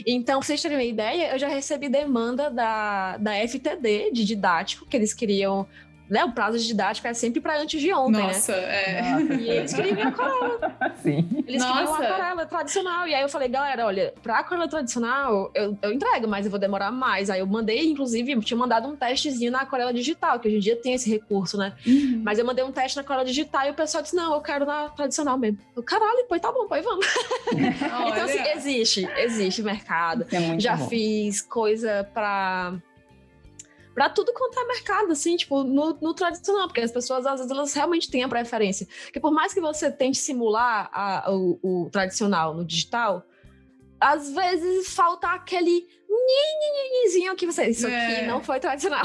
Então, pra vocês terem uma ideia, eu já recebi demanda da FTD, de didático, que eles queriam... Né, o prazo de didático é sempre para antes de ontem, Nossa, né? E eles queriam aquarela. Sim. Eles queriam aquarela tradicional. E aí eu falei, galera, olha, pra aquarela tradicional, eu entrego, mas eu vou demorar mais. Aí eu mandei, inclusive, eu tinha mandado um testezinho na aquarela digital, que hoje em dia tem esse recurso, né? Mas eu mandei um teste na aquarela digital e o pessoal disse, não, eu quero na tradicional mesmo. Eu, caralho, pois tá bom, pois vamos. Então, assim, existe mercado. Já bom. Fiz coisa pra tudo quanto é mercado, assim, tipo, no tradicional, porque as pessoas, às vezes, elas realmente têm a preferência. Porque por mais que você tente simular o tradicional no digital, às vezes falta aquele nizinho que você... Isso aqui não foi tradicional.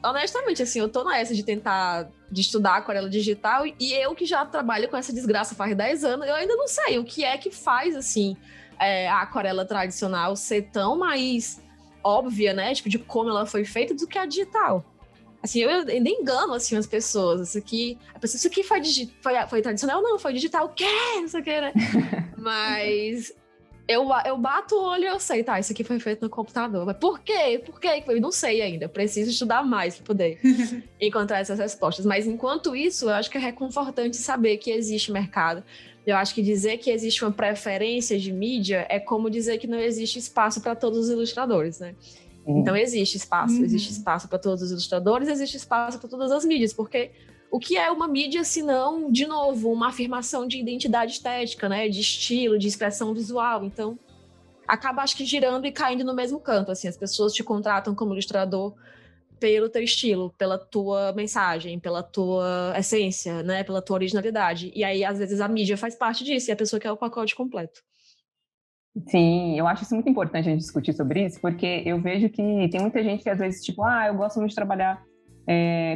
Honestamente, assim, eu tô nessa de estudar aquarela digital, e eu que já trabalho com essa desgraça faz 10 anos, eu ainda não sei o que é que faz, assim, a aquarela tradicional ser tão mais... óbvia, né, tipo, de como ela foi feita do que a digital. Assim, eu ainda engano, assim, as pessoas. Isso aqui foi tradicional? Não, foi digital. O quê? Não sei o quê, né? Mas eu bato o olho e eu sei, tá, isso aqui foi feito no computador. Mas por quê? Por quê? Eu não sei ainda. Eu preciso estudar mais para poder encontrar essas respostas. Mas, enquanto isso, eu acho que é reconfortante saber que existe mercado. Eu acho que dizer que existe uma preferência de mídia é como dizer que não existe espaço para todos os ilustradores, né? Então, existe espaço para todos os ilustradores, existe espaço para todas as mídias, porque o que é uma mídia, se não, de novo, uma afirmação de identidade estética, né? De estilo, de expressão visual. Então, acaba, acho que, girando e caindo no mesmo canto, assim. As pessoas te contratam como ilustrador pelo teu estilo, pela tua mensagem, pela tua essência, né? Pela tua originalidade. E aí, às vezes, a mídia faz parte disso e a pessoa quer o pacote completo. Sim, eu acho isso muito importante a gente discutir sobre isso, porque eu vejo que tem muita gente que, às vezes, tipo, eu gosto muito de trabalhar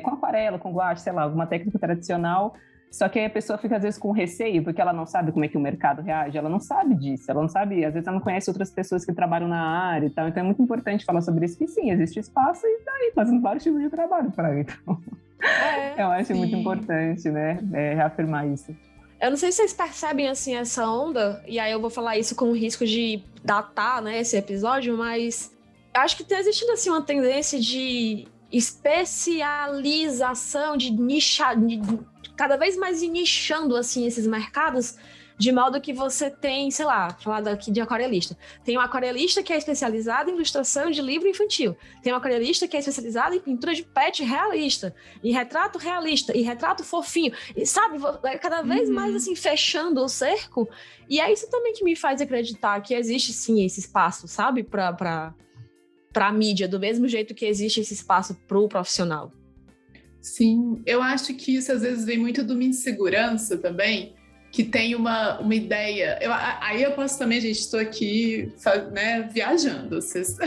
com aquarela, com guache, sei lá, alguma técnica tradicional, só que aí a pessoa fica, às vezes, com receio, porque ela não sabe como é que o mercado reage, ela não sabe disso, ela não sabe, às vezes ela não conhece outras pessoas que trabalham na área e tal, então é muito importante falar sobre isso, que sim, existe espaço e tá aí, fazendo vários tipos de trabalho para então. Eu acho muito importante, né, reafirmar isso. Eu não sei se vocês percebem, assim, essa onda, e aí eu vou falar isso com o risco de datar, né, esse episódio, mas eu acho que está existindo, assim, uma tendência de especialização, de nichar, cada vez mais nichando, assim, esses mercados, de modo que você tem, sei lá, falar aqui de aquarelista. Tem um aquarelista que é especializado em ilustração de livro infantil. Tem um aquarelista que é especializado em pintura de pet realista, em retrato realista, e retrato fofinho. E, sabe, cada vez mais, assim, fechando o cerco. E é isso também que me faz acreditar que existe, sim, esse espaço, sabe, para a mídia, do mesmo jeito que existe esse espaço para o profissional. Sim, eu acho que isso às vezes vem muito de uma insegurança também, que tem uma ideia. Aí eu posso também, gente, estou aqui, né, viajando, vocês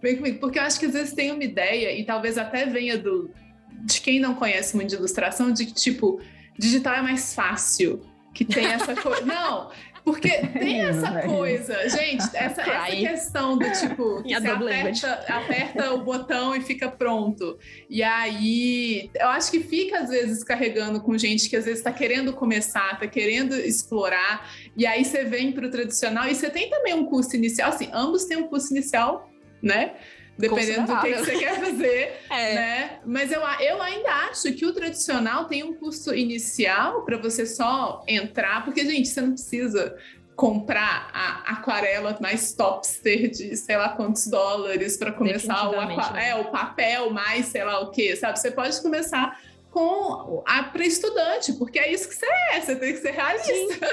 vem comigo, porque eu acho que às vezes tem uma ideia, e talvez até venha de quem não conhece muito de ilustração, de que, tipo, digital é mais fácil, que tem essa coisa. Não, Porque tem essa coisa, gente, essa questão do tipo, que você aperta o botão e fica pronto. E aí, eu acho que fica às vezes carregando com gente que às vezes está querendo começar, está querendo explorar, e aí você vem para o tradicional, e você tem também um custo inicial, assim, ambos têm um custo inicial, né? Dependendo do que você quer fazer, né? Mas eu ainda acho que o tradicional tem um custo inicial para você só entrar, porque, gente, você não precisa comprar a aquarela mais topster de sei lá quantos dólares para começar o papel mais sei lá o que, sabe? Você pode começar com para estudante, porque é isso que você tem que ser realista.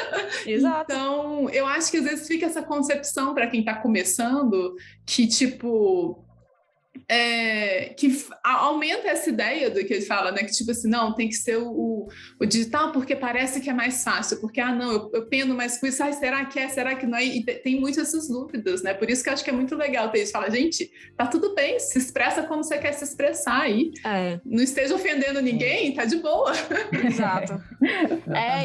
Exato. Então, eu acho que às vezes fica essa concepção para quem está começando que, tipo, que aumenta essa ideia do que ele fala, né? Que tipo assim, não, tem que ser o digital porque parece que é mais fácil, porque, não, eu peno mais com isso, será que é, será que não é? E tem muitas essas dúvidas, né? Por isso que eu acho que é muito legal ter isso. Fala, gente, tá tudo bem, se expressa como você quer se expressar aí. Não esteja ofendendo ninguém, tá de boa. Exato.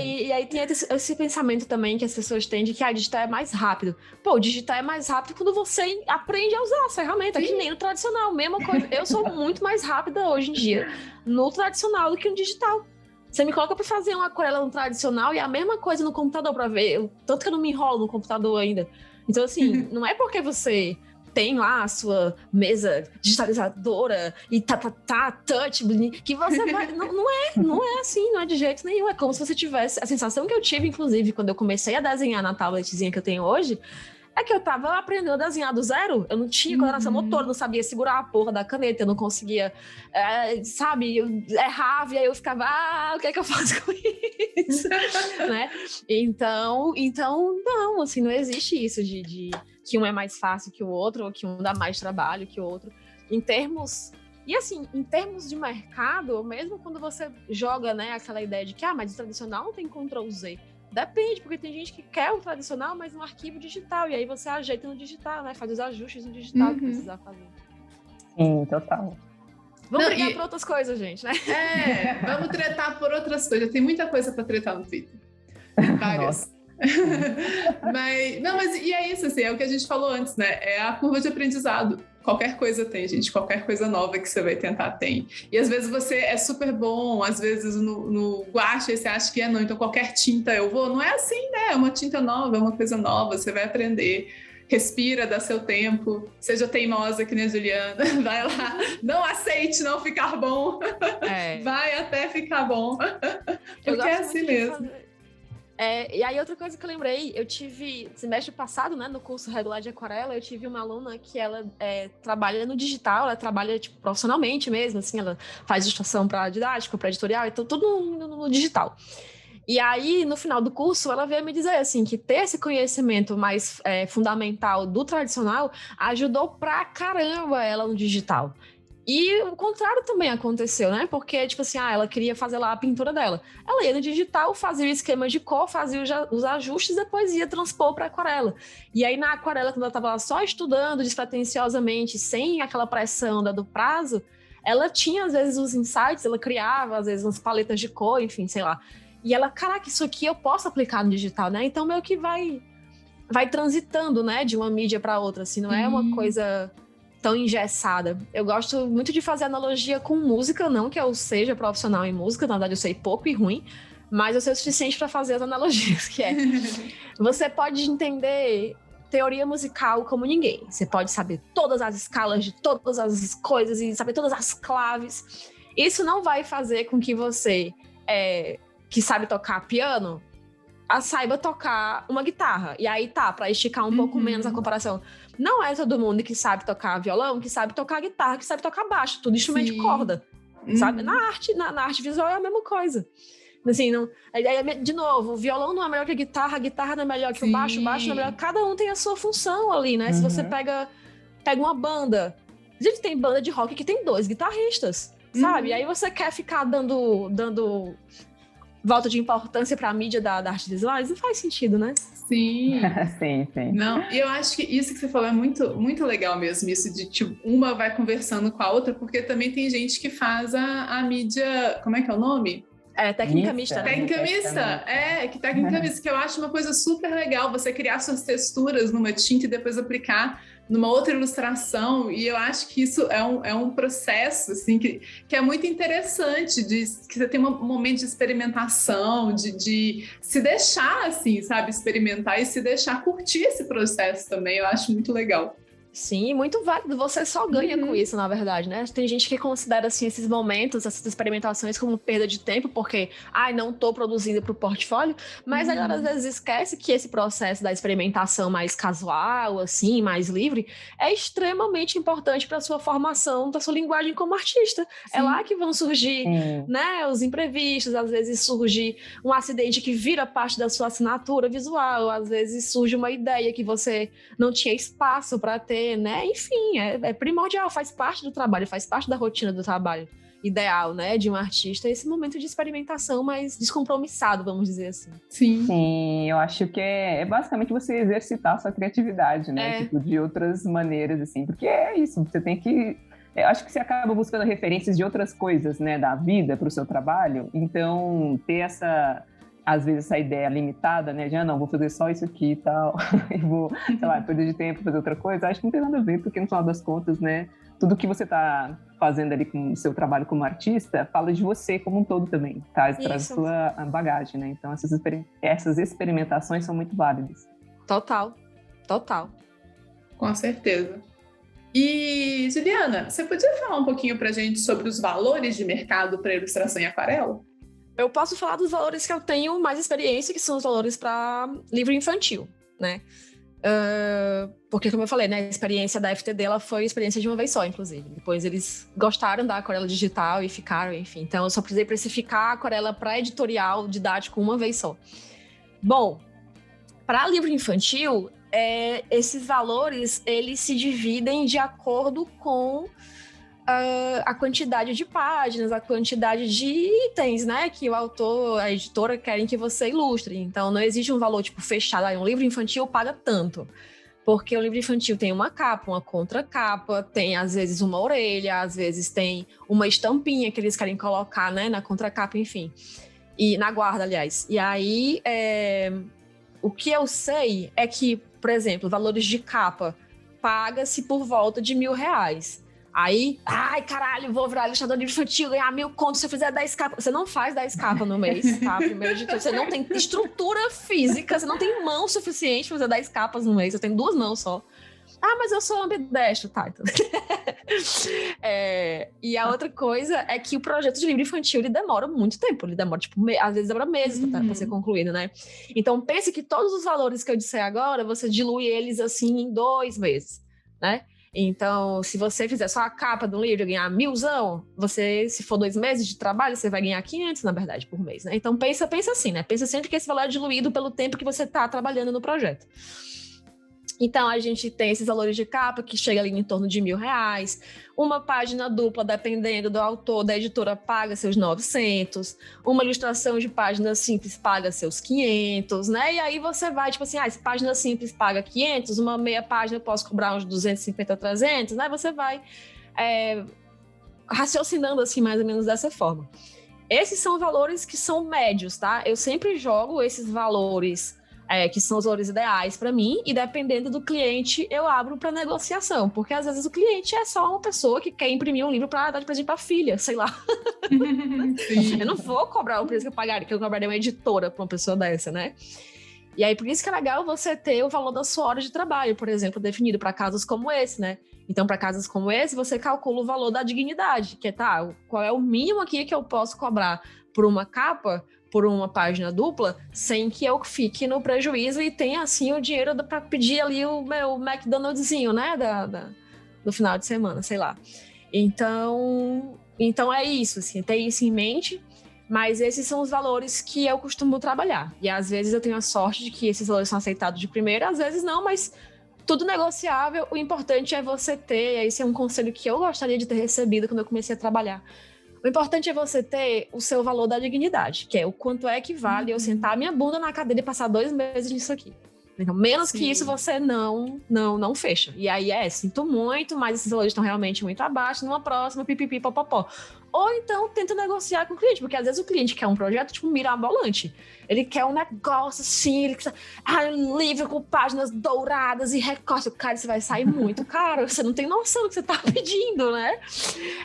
E aí tem esse pensamento também que as pessoas têm de que digital é mais rápido. Pô, o digital é mais rápido quando você aprende a usar essa ferramenta, que nem no tradicional. Mesma coisa, eu sou muito mais rápida hoje em dia no tradicional do que no digital. Você me coloca para fazer uma aquarela no tradicional e a mesma coisa no computador para ver, tanto que eu não me enrolo no computador ainda. Então, assim, não é porque você tem lá a sua mesa digitalizadora e touch, que você vai... Não é assim, não é de jeito nenhum. É como se você tivesse... A sensação que eu tive, inclusive, quando eu comecei a desenhar na tabletzinha que eu tenho hoje, é que eu tava aprendendo a desenhar do zero. Eu não tinha coordenação motora, não sabia segurar a porra da caneta, eu não conseguia, sabe, eu errava, e aí eu ficava, o que é que eu faço com isso? Né? Então, não, assim, não existe isso de que um é mais fácil que o outro, ou que um dá mais trabalho que o outro. Em termos de mercado, mesmo quando você joga, né, aquela ideia de que, mas o tradicional não tem Ctrl+Z. Depende, porque tem gente que quer o tradicional, mas no arquivo digital. E aí você ajeita no digital, né? Faz os ajustes no digital que precisar fazer. Sim, total. Vamos brigar por outras coisas, gente, né? Vamos tretar por outras coisas. Tem muita coisa para tretar no Twitter. Várias. mas e é isso, assim, é o que a gente falou antes, né? É a curva de aprendizado. Qualquer coisa tem, gente. Qualquer coisa nova que você vai tentar tem. E às vezes você é super bom, às vezes no guache você acha que não, então qualquer tinta eu vou. Não é assim, né? É uma tinta nova, é uma coisa nova, você vai aprender. Respira, dá seu tempo. Seja teimosa que nem a Juliana. Vai lá. Não aceite não ficar bom. Vai até ficar bom. Porque é assim mesmo. E aí, outra coisa que eu lembrei, eu tive, semestre passado, né, no curso regular de aquarela, eu tive uma aluna que ela trabalha no digital, ela trabalha, tipo, profissionalmente mesmo, assim, ela faz ilustração para didática, para editorial, então tudo no digital. E aí, no final do curso, ela veio me dizer, assim, que ter esse conhecimento mais fundamental do tradicional ajudou pra caramba ela no digital. E o contrário também aconteceu, né? Porque, tipo assim, ela queria fazer lá a pintura dela. Ela ia no digital, fazia o esquema de cor, fazia os ajustes, depois ia transpor para aquarela. E aí, na aquarela, quando ela estava lá só estudando despretensiosamente, sem aquela pressão do prazo, ela tinha, às vezes, os insights, ela criava, às vezes, umas paletas de cor, enfim, sei lá. E ela, caraca, isso aqui eu posso aplicar no digital, né? Então, meio que vai transitando, né? De uma mídia para outra, assim, não é uma coisa tão engessada. Eu gosto muito de fazer analogia com música, não que eu seja profissional em música, na verdade eu sei pouco e ruim, mas eu sei o suficiente para fazer as analogias, que você pode entender teoria musical como ninguém. Você pode saber todas as escalas de todas as coisas e saber todas as claves. Isso não vai fazer com que você, que sabe tocar piano, saiba tocar uma guitarra. E aí para esticar um pouco menos a comparação. Não é todo mundo que sabe tocar violão, que sabe tocar guitarra, que sabe tocar baixo, tudo instrumento de corda, sabe? Na arte visual é a mesma coisa. Assim, não, de novo, o violão não é melhor que a guitarra não é melhor que o baixo não é melhor. Cada um tem a sua função ali, né? Se você pega uma banda, a gente tem banda de rock que tem 2 guitarristas, sabe? E aí você quer ficar dando volta de importância para a mídia da arte visual, isso não faz sentido, né? Sim. Sim. Não, eu acho que isso que você falou é muito, muito legal mesmo, isso de tipo, uma vai conversando com a outra, porque também tem gente que faz a mídia, como é que é o nome? Técnica mista. Técnica mista, que técnica mista, que eu acho uma coisa super legal, você criar suas texturas numa tinta e depois aplicar numa outra ilustração, e eu acho que isso é um processo, assim, que é muito interessante, que você tem um momento de experimentação, de se deixar, assim, sabe, experimentar e se deixar curtir esse processo também, eu acho muito legal. Sim, muito válido. Você só ganha com isso, na verdade, né? Tem gente que considera, assim, esses momentos, essas experimentações como perda de tempo, porque, não tô produzindo para o portfólio, mas agora, às vezes, esquece que esse processo da experimentação mais casual, assim, mais livre, é extremamente importante para a sua formação, da sua linguagem como artista. Sim. É lá que vão surgir, né, os imprevistos, às vezes surge um acidente que vira parte da sua assinatura visual, às vezes surge uma ideia que você não tinha espaço para ter, né? Enfim, é primordial, faz parte do trabalho, faz parte da rotina do trabalho ideal, né, de um artista, esse momento de experimentação mais descompromissado, vamos dizer assim. Sim, eu acho que é basicamente você exercitar a sua criatividade, né, tipo, de outras maneiras, assim, porque é isso, você tem que... Eu acho que você acaba buscando referências de outras coisas, né, da vida para o seu trabalho, então ter às vezes essa ideia limitada, né, de não, vou fazer só isso aqui e tal, e vou, sei lá, perder de tempo, fazer outra coisa, acho que não tem nada a ver, porque no final das contas, né, tudo que você está fazendo ali com o seu trabalho como artista, fala de você como um todo também, traz a sua bagagem, né, então essas experimentações são muito válidas. Total. Com certeza. E, Juliana, você podia falar um pouquinho pra gente sobre os valores de mercado para ilustração em aquarela? Eu posso falar dos valores que eu tenho mais experiência, que são os valores para livro infantil, né? Porque, como eu falei, né, a experiência da FTD ela foi a experiência de uma vez só, inclusive. Depois eles gostaram da aquarela digital e ficaram, enfim. Então, eu só precisei precificar a aquarela para editorial didático uma vez só. Bom, para livro infantil, esses valores, eles se dividem de acordo com a quantidade de páginas, a quantidade de itens, né, que o autor, a editora querem que você ilustre. Então, não existe um valor, tipo, fechado. Um livro infantil paga tanto. Porque o livro infantil tem uma capa, uma contracapa, tem, às vezes, uma orelha, às vezes tem uma estampinha que eles querem colocar, né, na contracapa, enfim. E na guarda, aliás. E aí, o que eu sei é que, por exemplo, valores de capa paga-se por volta de R$1.000. Aí, caralho, vou virar ilustrador de livro infantil, ganhar 1.000 contos se eu fizer 10 capas. Você não faz 10 capas no mês, tá? Primeiro de tudo, você não tem estrutura física, você não tem mão suficiente pra fazer 10 capas no mês, eu tenho 2 mãos só. Mas eu sou ambidestro, tá? Então... E a outra coisa é que o projeto de livro infantil, ele demora muito tempo, ele demora, tipo, às vezes demora meses pra ser concluído, né? Então, pense que todos os valores que eu disse agora, você dilui eles, assim, em 2 meses, né? Então, se você fizer só a capa do livro e ganhar 1.000, você, se for 2 meses de trabalho, você vai ganhar 500, na verdade, por mês, né? Então, pensa assim, né? Pensa sempre que esse valor é diluído pelo tempo que você está trabalhando no projeto. Então, a gente tem esses valores de capa que chega ali em torno de R$1.000. Uma página dupla, dependendo do autor, da editora, paga seus 900. Uma ilustração de página simples paga seus 500, né? E aí você vai, tipo assim, se página simples paga 500, uma meia página eu posso cobrar uns 250, 300, né? Você vai raciocinando assim, mais ou menos dessa forma. Esses são valores que são médios, tá? Eu sempre jogo esses valores... que são os valores ideais para mim, e dependendo do cliente, eu abro para negociação, porque às vezes o cliente é só uma pessoa que quer imprimir um livro para dar de presente para a filha, sei lá. Eu não vou cobrar o preço que eu cobraria uma editora para uma pessoa dessa, né? E aí, por isso que é legal você ter o valor da sua hora de trabalho, por exemplo, definido para casos como esse, né? Então, para casos como esse, você calcula o valor da dignidade, que é, qual é o mínimo aqui que eu posso cobrar por uma capa, por uma página dupla, sem que eu fique no prejuízo e tenha, assim, o dinheiro para pedir ali o meu McDonald'szinho, né, do final de semana, sei lá. Então é isso, assim, tem isso em mente, mas esses são os valores que eu costumo trabalhar. E às vezes eu tenho a sorte de que esses valores são aceitados de primeira, às vezes não, mas tudo negociável. O importante é você ter, esse é um conselho que eu gostaria de ter recebido quando eu comecei a trabalhar. O importante é você ter o seu valor da dignidade, que é o quanto é que vale eu sentar a minha bunda na cadeira e passar 2 meses nisso aqui. Então, menos Sim. que isso, você não fecha. E aí sinto muito, mas esses valores estão realmente muito abaixo, numa próxima, pipipi, popopó. Ou então, tenta negociar com o cliente, porque às vezes o cliente quer um projeto, tipo, mirabolante. Ele quer um negócio assim, ele quer um livro com páginas douradas e recorte. Cara, isso vai sair muito caro, você não tem noção do que você tá pedindo, né?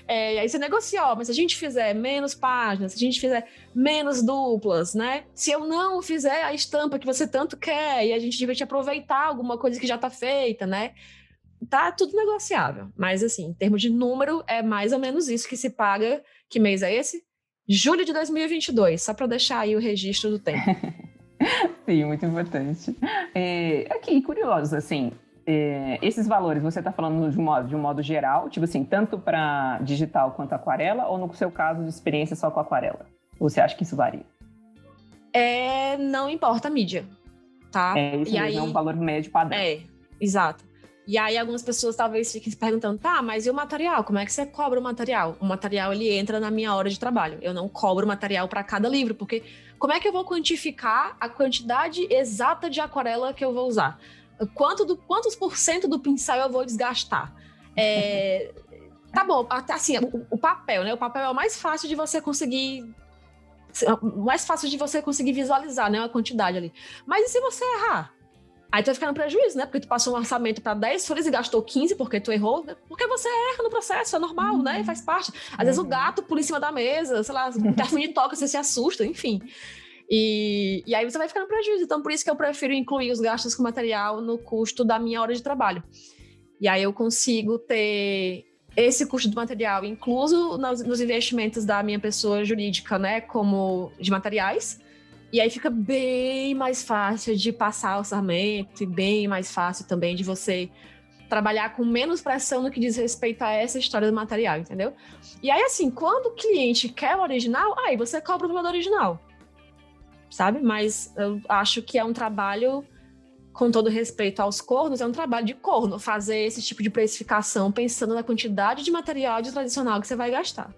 E aí você negocia, mas se a gente fizer menos páginas, se a gente fizer menos duplas, né? Se eu não fizer a estampa que você tanto quer e a gente vai te aproveitar alguma coisa que já tá feita, né? Tá tudo negociável. Mas, assim, em termos de número, é mais ou menos isso que se paga. Que mês é esse? Julho de 2022, só para deixar aí o registro do tempo. Sim, muito importante. Aqui, curioso, assim, esses valores, você está falando de um modo geral, tipo assim, tanto para digital quanto aquarela, ou no seu caso de experiência só com aquarela? Ou você acha que isso varia? Não importa a mídia, tá? Isso mesmo, é um valor médio padrão. Exato. E aí algumas pessoas talvez fiquem se perguntando, tá, mas e o material? Como é que você cobra o material? O material, ele entra na minha hora de trabalho. Eu não cobro material para cada livro, porque como é que eu vou quantificar a quantidade exata de aquarela que eu vou usar? Quantos por cento do pincel eu vou desgastar? Tá bom, assim, o papel, né? O papel é o mais fácil de você conseguir visualizar, né? A quantidade ali. Mas e se você errar? Aí tu vai ficar no prejuízo, né? Porque tu passou um orçamento para 10 folhas e gastou 15 porque tu errou. Porque você erra no processo, é normal, né? Faz parte. Às vezes o gato pula em cima da mesa, sei lá, o interfone toca, você se assusta, enfim. E aí você vai ficar no prejuízo. Então, por isso que eu prefiro incluir os gastos com material no custo da minha hora de trabalho. E aí eu consigo ter esse custo do material incluso nos investimentos da minha pessoa jurídica, né? Como de materiais. E aí fica bem mais fácil de passar orçamento e bem mais fácil também de você trabalhar com menos pressão no que diz respeito a essa história do material, entendeu? E aí, assim, quando o cliente quer o original, aí você cobra o valor do original, sabe? Mas eu acho que é um trabalho, com todo respeito aos cornos, é um trabalho de corno fazer esse tipo de precificação pensando na quantidade de material de tradicional que você vai gastar.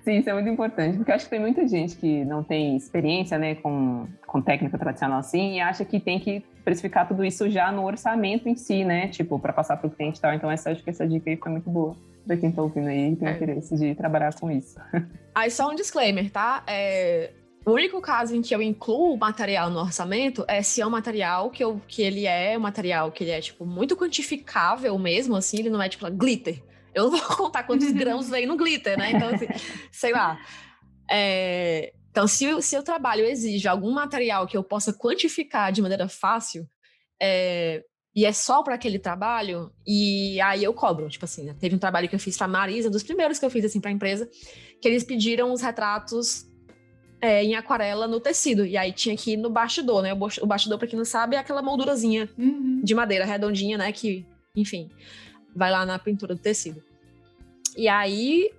Sim, isso é muito importante, porque eu acho que tem muita gente que não tem experiência, né, com técnica tradicional assim, e acha que tem que precificar tudo isso já no orçamento em si, né, tipo, para passar para o cliente e tal. Então, acho que essa dica aí foi muito boa para quem está ouvindo aí e tem interesse de trabalhar com isso. Aí, só um disclaimer, tá? O único caso em que eu incluo o material no orçamento é se é um material que ele é um material que ele é, tipo, muito quantificável mesmo, assim, ele não é, tipo, glitter. Eu não vou contar quantos grãos vem no glitter, né? Então, assim, sei lá. Então, se o trabalho exige algum material que eu possa quantificar de maneira fácil, e é só para aquele trabalho, e aí eu cobro. Tipo assim, teve um trabalho que eu fiz para a Marisa, um dos primeiros que eu fiz, assim, para a empresa, que eles pediram os retratos em aquarela no tecido. E aí tinha que ir no bastidor, né? O bastidor, para quem não sabe, é aquela moldurazinha de madeira redondinha, né? Que, enfim, vai lá na pintura do tecido. E aí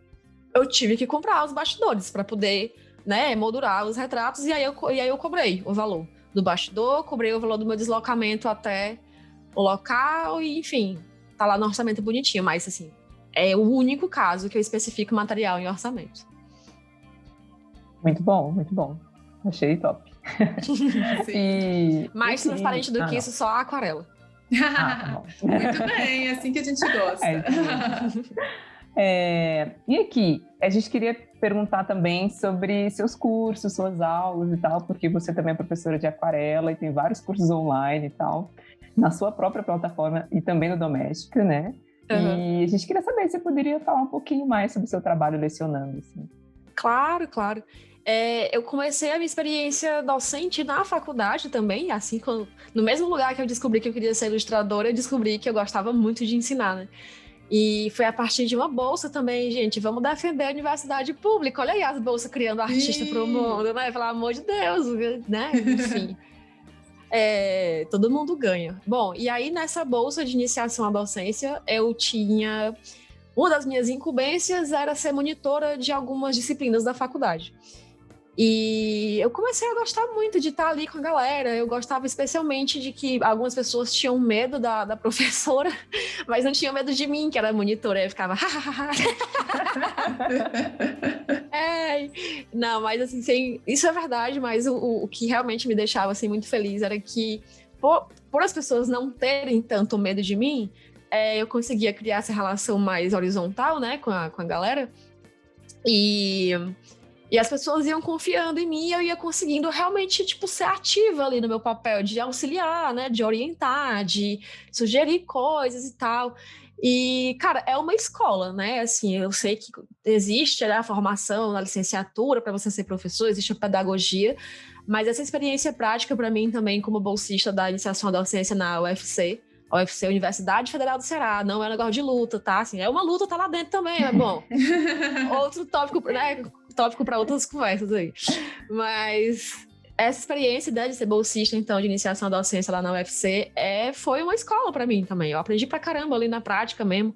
eu tive que comprar os bastidores para poder, né, moldurar os retratos, e aí eu cobrei o valor do bastidor, cobrei o valor do meu deslocamento até o local, e enfim, tá lá no orçamento bonitinho, mas assim, é o único caso que eu especifico material em orçamento. Muito bom, muito bom. Achei top. Mais transparente do que isso, só a aquarela. Tá bom. Muito bem, é assim que a gente gosta. E aqui, a gente queria perguntar também sobre seus cursos, suas aulas e tal, porque você também é professora de aquarela e tem vários cursos online e tal, na sua própria plataforma e também no Doméstica, né? E a gente queria saber se você poderia falar um pouquinho mais sobre o seu trabalho lecionando, assim. Claro. Eu comecei a minha experiência docente na faculdade também, assim, no mesmo lugar que eu descobri que eu queria ser ilustradora, eu descobri que eu gostava muito de ensinar, né? E foi a partir de uma bolsa também, gente. Vamos defender a universidade pública. Olha aí as bolsas criando artista para o mundo, né? Pelo amor de Deus, né? Enfim. Todo mundo ganha. Bom, e aí nessa bolsa de iniciação à docência, eu tinha... Uma das minhas incumbências era ser monitora de algumas disciplinas da faculdade. E eu comecei a gostar muito de estar ali com a galera. Eu gostava especialmente de que algumas pessoas tinham medo da professora, mas não tinham medo de mim, que era monitora. Aí eu ficava... Não, mas assim, isso é verdade, mas o que realmente me deixava assim, muito feliz era que, por as pessoas não terem tanto medo de mim, eu conseguia criar essa relação mais horizontal, né, com a galera. E as pessoas iam confiando em mim e eu ia conseguindo realmente, tipo, ser ativa ali no meu papel, de auxiliar, né, de orientar, de sugerir coisas e tal. E, cara, é uma escola, né? Assim, eu sei que existe, né, a formação na licenciatura para você ser professor, existe a pedagogia, mas essa experiência prática para mim também, como bolsista da iniciação da docência na UFC, a UFC, Universidade Federal do Ceará, não é um negócio de luta, tá? Assim, é uma luta, tá lá dentro também, é bom. Outro tópico, né? Tópico para outras conversas aí. Mas essa experiência, né, de ser bolsista, então, de iniciação da docência lá na UFC, foi uma escola para mim também. Eu aprendi pra caramba ali na prática mesmo.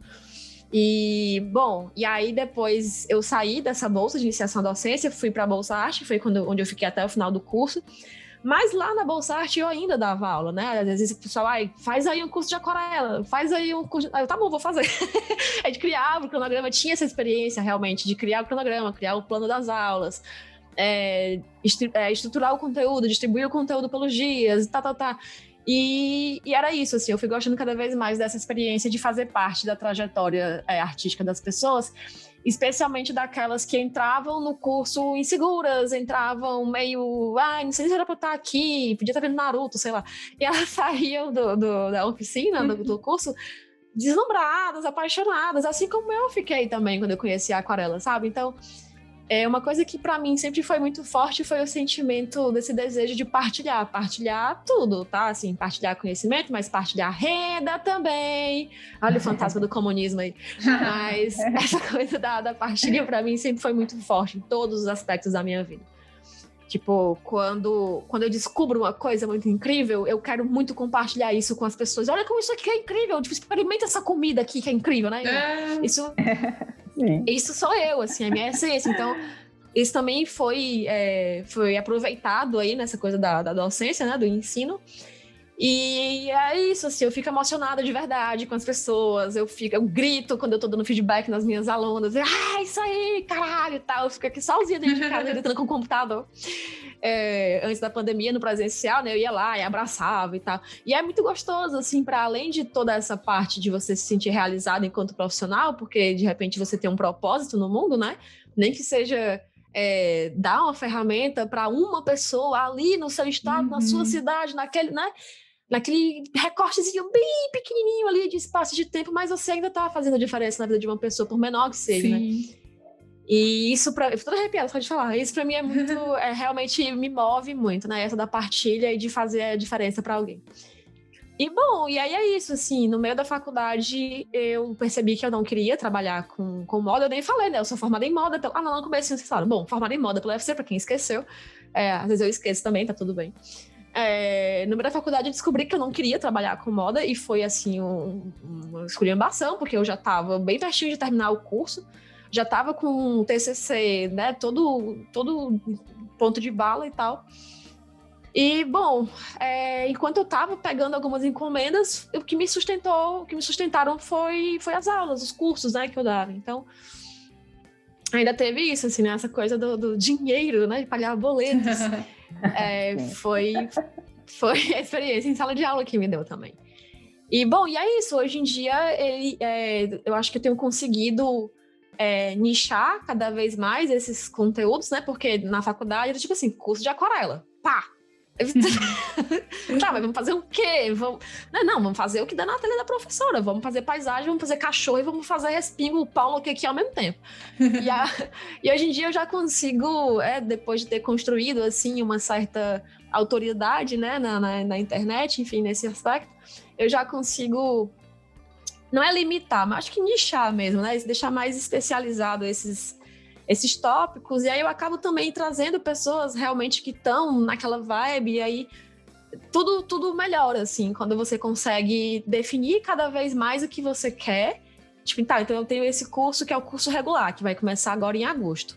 E, bom, e aí depois eu saí dessa bolsa de iniciação da docência, fui para a Bolsa Arte, foi onde eu fiquei até o final do curso. Mas lá na Bolsa Arte eu ainda dava aula, né? Às vezes o pessoal, faz aí um curso de aquarela, faz aí um curso... Aí eu, tá bom, vou fazer. A gente criava o cronograma, tinha essa experiência realmente de criar o cronograma, criar o plano das aulas, estruturar o conteúdo, distribuir o conteúdo pelos dias, tá. E era isso, assim, eu fui gostando cada vez mais dessa experiência de fazer parte da trajetória artística das pessoas, especialmente daquelas que entravam no curso inseguras, entravam meio, não sei se era pra eu estar aqui, podia estar vendo Naruto, sei lá, e elas saíam da oficina, do curso, deslumbradas, apaixonadas, assim como eu fiquei também quando eu conheci a aquarela, sabe? Então, uma coisa que para mim sempre foi muito forte foi o sentimento desse desejo de partilhar tudo, tá? Assim, partilhar conhecimento, mas partilhar renda também. Olha o fantasma do comunismo aí. Mas essa coisa da partilha para mim sempre foi muito forte em todos os aspectos da minha vida. Tipo, quando eu descubro uma coisa muito incrível, eu quero muito compartilhar isso com as pessoas. Olha como isso aqui é incrível, tipo, experimenta essa comida aqui que é incrível, né? Isso sou eu, assim, a minha essência. Então, isso também foi aproveitado aí nessa coisa da docência, né, do ensino. E é isso, assim, eu fico emocionada de verdade com as pessoas, eu grito quando eu tô dando feedback nas minhas alunas, isso aí, caralho, e tal, eu fico aqui sozinha dentro de casa, gritando com o computador. Antes da pandemia, no presencial, né, eu ia lá e abraçava e tal. E é muito gostoso, assim, para além de toda essa parte de você se sentir realizado enquanto profissional, porque de repente você tem um propósito no mundo, né, nem que seja... dar uma ferramenta para uma pessoa ali no seu estado, na sua cidade, naquele recortezinho bem pequenininho ali de espaço de tempo, mas você ainda está fazendo a diferença na vida de uma pessoa, por menor que seja, né? E isso, eu tô toda arrepiada só de falar, isso para mim é muito, realmente me move muito, né? Essa da partilha e de fazer a diferença para alguém. E bom, e aí é isso, assim, no meio da faculdade eu percebi que eu não queria trabalhar com moda, eu nem falei, né, eu sou formada em moda, no começo vocês falaram, bom, formada em moda pela UFC, pra quem esqueceu, às vezes eu esqueço também, tá tudo bem. No meio da faculdade eu descobri que eu não queria trabalhar com moda e foi, assim, uma esculhambação, porque eu já tava bem pertinho de terminar o curso, já tava com o TCC, né, todo ponto de bala e tal. E, bom, enquanto eu estava pegando algumas encomendas, o que me sustentaram foi as aulas, os cursos, né, que eu dava. Então, ainda teve isso, assim, né, essa coisa do dinheiro, né, de pagar boletos. Foi a experiência em sala de aula que me deu também. E, bom, e é isso. Hoje em dia, eu acho que eu tenho conseguido nichar cada vez mais esses conteúdos, né, porque na faculdade era tipo assim, curso de aquarela, pá! Tá, mas vamos fazer o quê? Vamos fazer o que dá na tela da professora. Vamos fazer paisagem, vamos fazer cachorro e vamos fazer respingo, Paulo aqui ao mesmo tempo. E hoje em dia eu já consigo, depois de ter construído assim uma certa autoridade, né, na internet, enfim, nesse aspecto, eu já consigo, não é limitar, mas acho que nichar mesmo, né? Deixar mais especializado esses tópicos, e aí eu acabo também trazendo pessoas realmente que estão naquela vibe, e aí tudo melhora, assim, quando você consegue definir cada vez mais o que você quer. Tipo, então eu tenho esse curso que é o curso regular, que vai começar agora em agosto.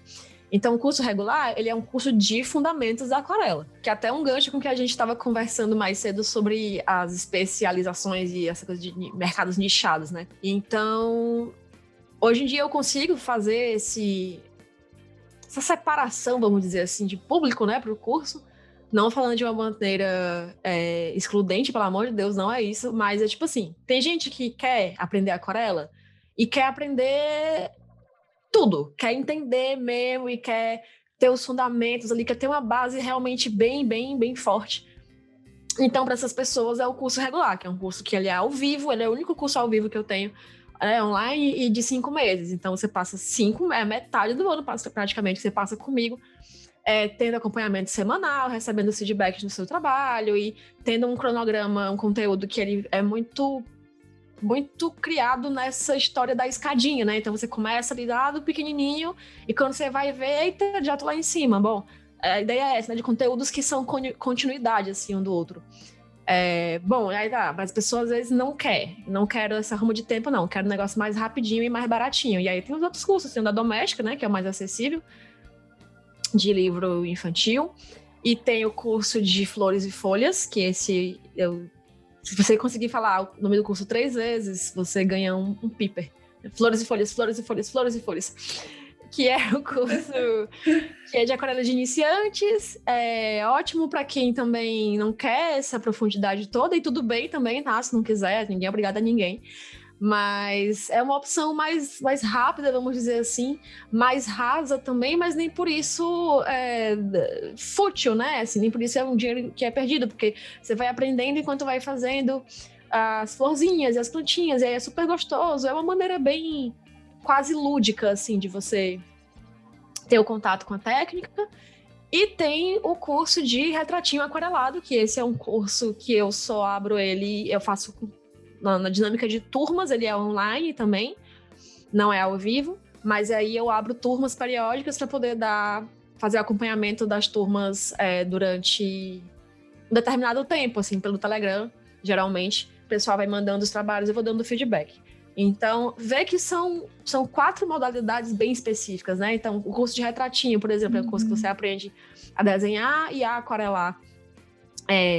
Então, o curso regular, ele é um curso de fundamentos da aquarela, que é até um gancho com o que a gente estava conversando mais cedo sobre as especializações e essa coisa de mercados nichados, né? Então, hoje em dia eu consigo fazer essa separação, vamos dizer assim, de público, né, para o curso. Não falando de uma maneira excludente, pelo amor de Deus, não é isso, mas é tipo assim, tem gente que quer aprender aquarela e quer aprender tudo, quer entender mesmo e quer ter os fundamentos ali, quer ter uma base realmente bem, bem, bem forte. Então, para essas pessoas, é o curso regular, que é um curso que ele é ao vivo, ele é o único curso ao vivo que eu tenho online e de 5 meses. Então, você passa metade do ano, praticamente, você passa comigo, tendo acompanhamento semanal, recebendo os feedbacks do seu trabalho e tendo um cronograma, um conteúdo que ele é muito criado nessa história da escadinha, né? Então você começa ali lá do pequenininho e quando você vai ver, eita, já tô lá em cima. Bom, a ideia é essa, né? De conteúdos que são continuidade, assim, um do outro. Bom, aí tá, mas as pessoas às vezes não quero essa arrumo de tempo, não. Quero um negócio mais rapidinho e mais baratinho. E aí tem os outros cursos, tem o da doméstica, né? Que é o mais acessível, de livro infantil. E tem o curso de flores e folhas, que esse se você conseguir falar o nome do curso 3 vezes, você ganha um piper. Flores e folhas, flores e folhas, flores e folhas. Que é o curso que é de aquarela de iniciantes. É ótimo para quem também não quer essa profundidade toda, e tudo bem também, tá? Se não quiser, ninguém é obrigado a ninguém. Mas é uma opção mais rápida, vamos dizer assim, mais rasa também, mas nem por isso fútil, né? Assim, nem por isso é um dinheiro que é perdido, porque você vai aprendendo enquanto vai fazendo as florzinhas e as plantinhas, e aí é super gostoso, é uma maneira bem quase lúdica, assim, de você ter o contato com a técnica. E tem o curso de retratinho aquarelado, que esse é um curso que eu só abro ele, eu faço na dinâmica de turmas, ele é online também, não é ao vivo, mas aí eu abro turmas periódicas para poder fazer acompanhamento das turmas durante um determinado tempo, assim, pelo Telegram, geralmente. O pessoal vai mandando os trabalhos, eu vou dando feedback. Então, vê que são 4 modalidades bem específicas, né? Então, o curso de retratinho, por exemplo, é um curso que você aprende a desenhar e a aquarelar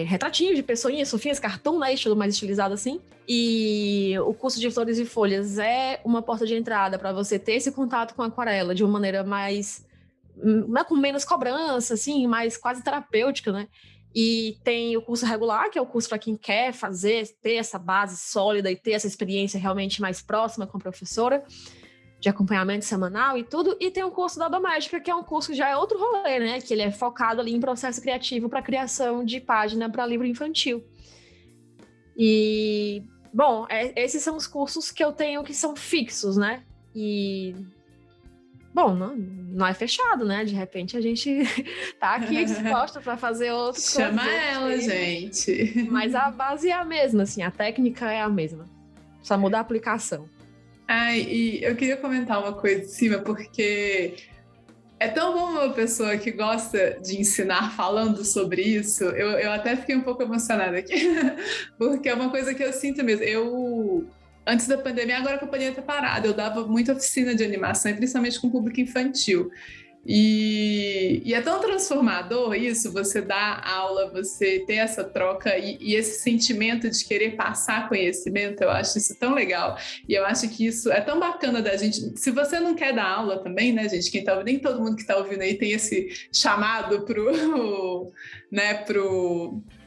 retratinhos de pessoinhas, sofinhas, cartoon, né? Estilo mais estilizado assim. E o curso de flores e folhas é uma porta de entrada para você ter esse contato com a aquarela de uma maneira mais... com menos cobrança, assim, mais quase terapêutica, né? E tem o curso regular, que é o curso para quem quer ter essa base sólida e ter essa experiência realmente mais próxima com a professora, de acompanhamento semanal e tudo. E tem o curso da doméstica, que é um curso que já é outro rolê, né? Que ele é focado ali em processo criativo para criação de página para livro infantil. E, bom, esses são os cursos que eu tenho que são fixos, né? E... Bom, não é fechado, né? De repente a gente tá aqui disposta para fazer outros coisas. Chama ela, gente. Mas a base é a mesma, assim, a técnica é a mesma. Só muda a aplicação. E eu queria comentar uma coisa em cima, porque é tão bom uma pessoa que gosta de ensinar falando sobre isso. Eu até fiquei um pouco emocionada aqui, porque é uma coisa que eu sinto mesmo. Antes da pandemia, agora a companhia está parada, eu dava muita oficina de animação, principalmente com público infantil. E é tão transformador isso, você dar aula, você ter essa troca e esse sentimento de querer passar conhecimento, eu acho isso tão legal. E eu acho que isso é tão bacana da gente. Se você não quer dar aula também, né, gente? Nem todo mundo que está ouvindo aí tem esse chamado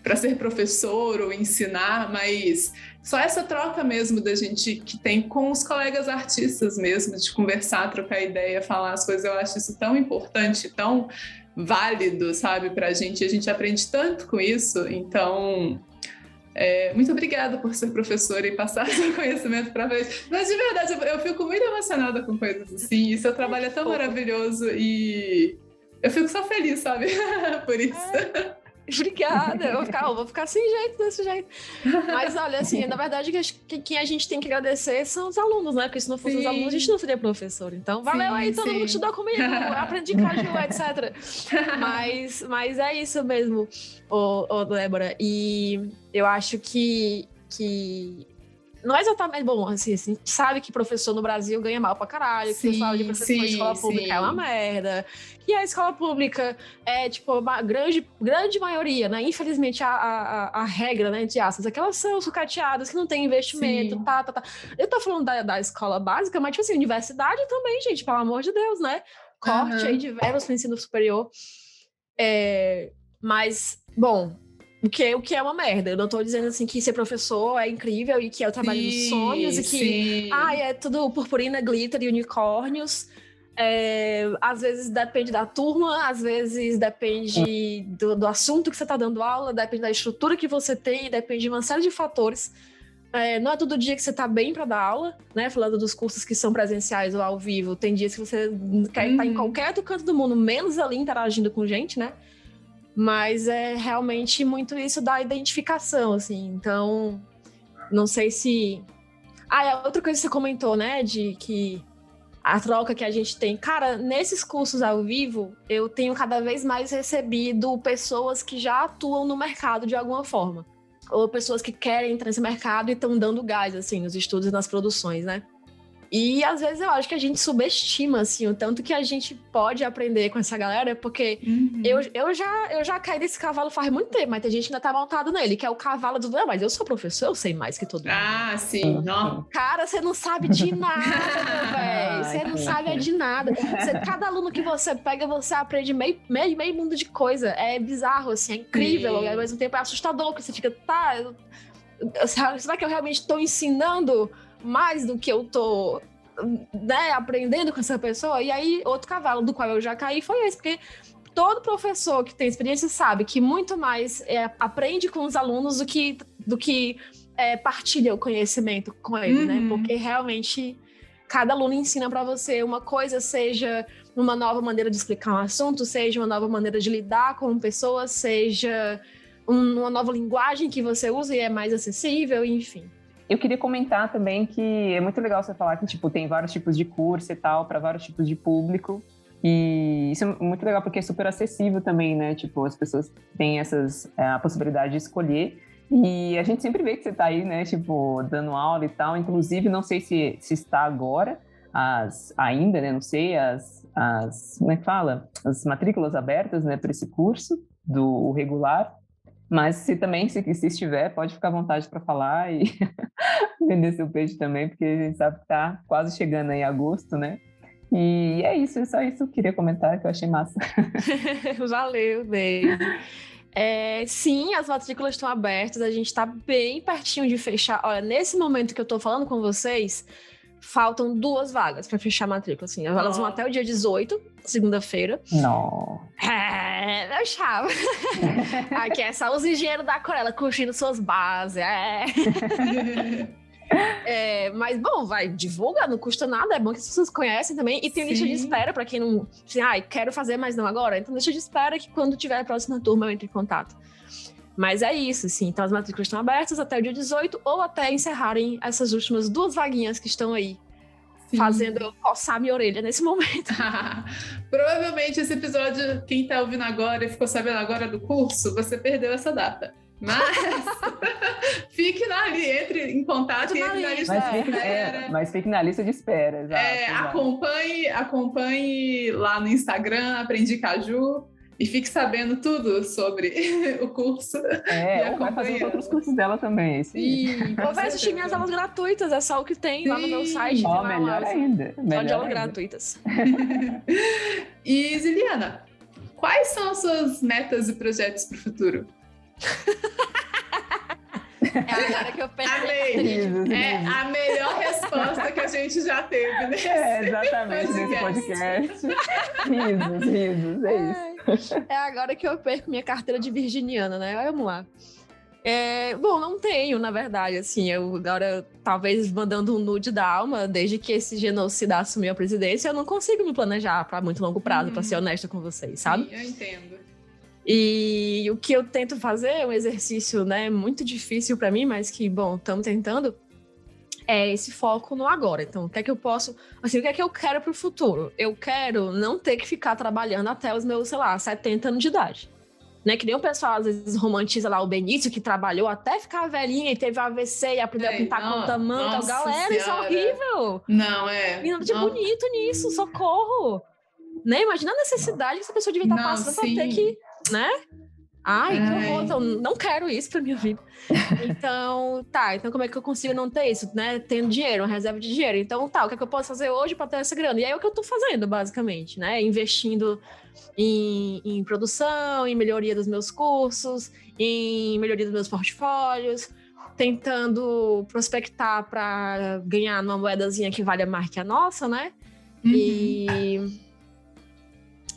para ser professor ou ensinar, mas só essa troca mesmo da gente que tem com os colegas artistas mesmo, de conversar, trocar ideia, falar as coisas, eu acho isso tão importante, tão válido, sabe, pra gente. A gente aprende tanto com isso, então... muito obrigada por ser professora e passar seu conhecimento para frente. Mas de verdade, eu fico muito emocionada com coisas assim, e seu trabalho é tão maravilhoso e eu fico só feliz, sabe, por isso. Obrigada, eu vou ficar desse jeito. Mas olha, assim, na verdade, quem a gente tem que agradecer são os alunos, né? Porque se não fossem os alunos, a gente não seria professor. Então, valeu aí, todo mundo que estudou comigo, aprendi caju, etc. Mas é isso mesmo, Débora. E eu acho que não é exatamente bom, assim, a gente sabe que professor no Brasil ganha mal pra caralho, que fala de professor de escola pública é uma merda, que a escola pública é, tipo, uma grande maioria, né? Infelizmente, a regra, né, entre aspas, é que elas são sucateadas, que não tem investimento, tá. Eu tô falando da escola básica, mas, tipo assim, universidade também, gente, pelo amor de Deus, né? Corte aí de verbas para ensino superior. Mas, bom, o que é uma merda. Eu não tô dizendo assim que ser professor é incrível e que é o trabalho dos sonhos e que é tudo purpurina, glitter e unicórnios. Às vezes depende da turma, às vezes depende do assunto que você está dando aula, depende da estrutura que você tem, depende de uma série de fatores. Não é todo dia que você está bem para dar aula, né? Falando dos cursos que são presenciais ou ao vivo, tem dias que você quer estar em qualquer outro canto do mundo, menos ali interagindo com gente, né? Mas é realmente muito isso da identificação, assim. Então, não sei se... a outra coisa que você comentou, né? De que a troca que a gente tem. Cara, nesses cursos ao vivo, eu tenho cada vez mais recebido pessoas que já atuam no mercado de alguma forma. Ou pessoas que querem entrar nesse mercado e estão dando gás, assim, nos estudos e nas produções, né? E, às vezes, eu acho que a gente subestima, assim, o tanto que a gente pode aprender com essa galera, porque eu já caí desse cavalo faz muito tempo, mas tem gente que ainda tá montado nele, que é o cavalo do... Não, mas eu sou professor, eu sei mais que todo mundo. Ah, sim. Não. Cara, você não sabe de nada, velho. Você não sabe de nada. Cada aluno que você pega, você aprende meio mundo de coisa. É bizarro, assim, é incrível. E ao mesmo tempo é assustador, porque você fica, será que eu realmente estou ensinando mais do que eu tô, né, aprendendo com essa pessoa? E aí, outro cavalo do qual eu já caí foi esse, porque todo professor que tem experiência sabe que muito mais aprende com os alunos do que partilha o conhecimento com ele, né? Porque realmente cada aluno ensina para você uma coisa, seja uma nova maneira de explicar um assunto, seja uma nova maneira de lidar com pessoas, seja uma nova linguagem que você usa e é mais acessível, enfim. Eu queria comentar também que é muito legal você falar que, tipo, tem vários tipos de curso e tal, para vários tipos de público. E isso é muito legal porque é super acessível também, né? Tipo, as pessoas têm a possibilidade de escolher. E a gente sempre vê que você tá aí, né? Tipo, dando aula e tal. Inclusive, não sei se está agora, ainda, né? Não sei, como é que fala? As matrículas abertas, né? Para esse curso do regular. Mas se estiver, pode ficar à vontade para falar e vender seu peixe também, porque a gente sabe que está quase chegando aí agosto, né? E é isso, é só isso que eu queria comentar, que eu achei massa. Valeu, beijo. Sim, as matrículas estão abertas, a gente está bem pertinho de fechar. Olha, nesse momento que eu estou falando com vocês, faltam 2 vagas para fechar a matrícula, assim. Elas vão até o dia 18, segunda-feira. Não. Meu chave. Aqui é só os engenheiros da Aquarela curtindo suas bases. Mas, bom, vai, divulga, não custa nada, é bom que as pessoas conhecem também. E tem lista de espera para quem não... Assim, quero fazer, mas não agora. Então, lista de espera que quando tiver a próxima turma eu entro em contato. Mas é isso, sim. Então, as matrículas estão abertas até o dia 18 ou até encerrarem essas últimas 2 vaguinhas que estão aí, fazendo eu coçar minha orelha nesse momento. Provavelmente esse episódio, quem tá ouvindo agora e ficou sabendo agora do curso, você perdeu essa data. Mas fique entre em contato e entre na lista de espera. Mas fique na lista de espera, exato. Acompanhe lá no Instagram, Aprendi Caju, e fique sabendo tudo sobre o curso. Ou vai fazer os outros cursos dela também. Ou vai assistir minhas aulas gratuitas, é só o que tem lá no meu site. Melhor ainda. Só de aulas gratuitas. E, Ziliana, quais são as suas metas e projetos para o futuro? Agora que eu pensei. A melhor resposta que a gente já teve nesse exatamente, nesse podcast. Risos, é isso. É agora que eu perco minha carteira de virginiana, né? Vamos lá. Bom, não tenho, na verdade, assim, eu agora, talvez mandando um nude da alma, desde que esse genocida assumiu a presidência, eu não consigo me planejar para muito longo prazo, para ser honesta com vocês, sabe? Sim, eu entendo. E o que eu tento fazer é um exercício, né, muito difícil para mim, mas que, bom, estamos tentando, é esse foco no agora. Então, o que é que eu posso... Assim, o que é que eu quero pro futuro? Eu quero não ter que ficar trabalhando até os meus, 70 anos de idade. né? Que nem o pessoal às vezes romantiza lá o Benício, que trabalhou até ficar velhinha e teve AVC e aprendeu a pintar com tamanco. Galera, isso é horrível! Não, é. E nada de bonito nisso, socorro! Né? Imagina a necessidade que essa pessoa devia estar passando pra ter que, né? Ai, que horror, então, não quero isso pra minha vida. Então, então como é que eu consigo não ter isso, né? Tendo dinheiro, uma reserva de dinheiro. Então, o que é que eu posso fazer hoje pra ter essa grana? E aí é o que eu tô fazendo, basicamente, né? Investindo em produção, em melhoria dos meus cursos, em melhoria dos meus portfólios, tentando prospectar para ganhar uma moedazinha que valha mais que a nossa, né? E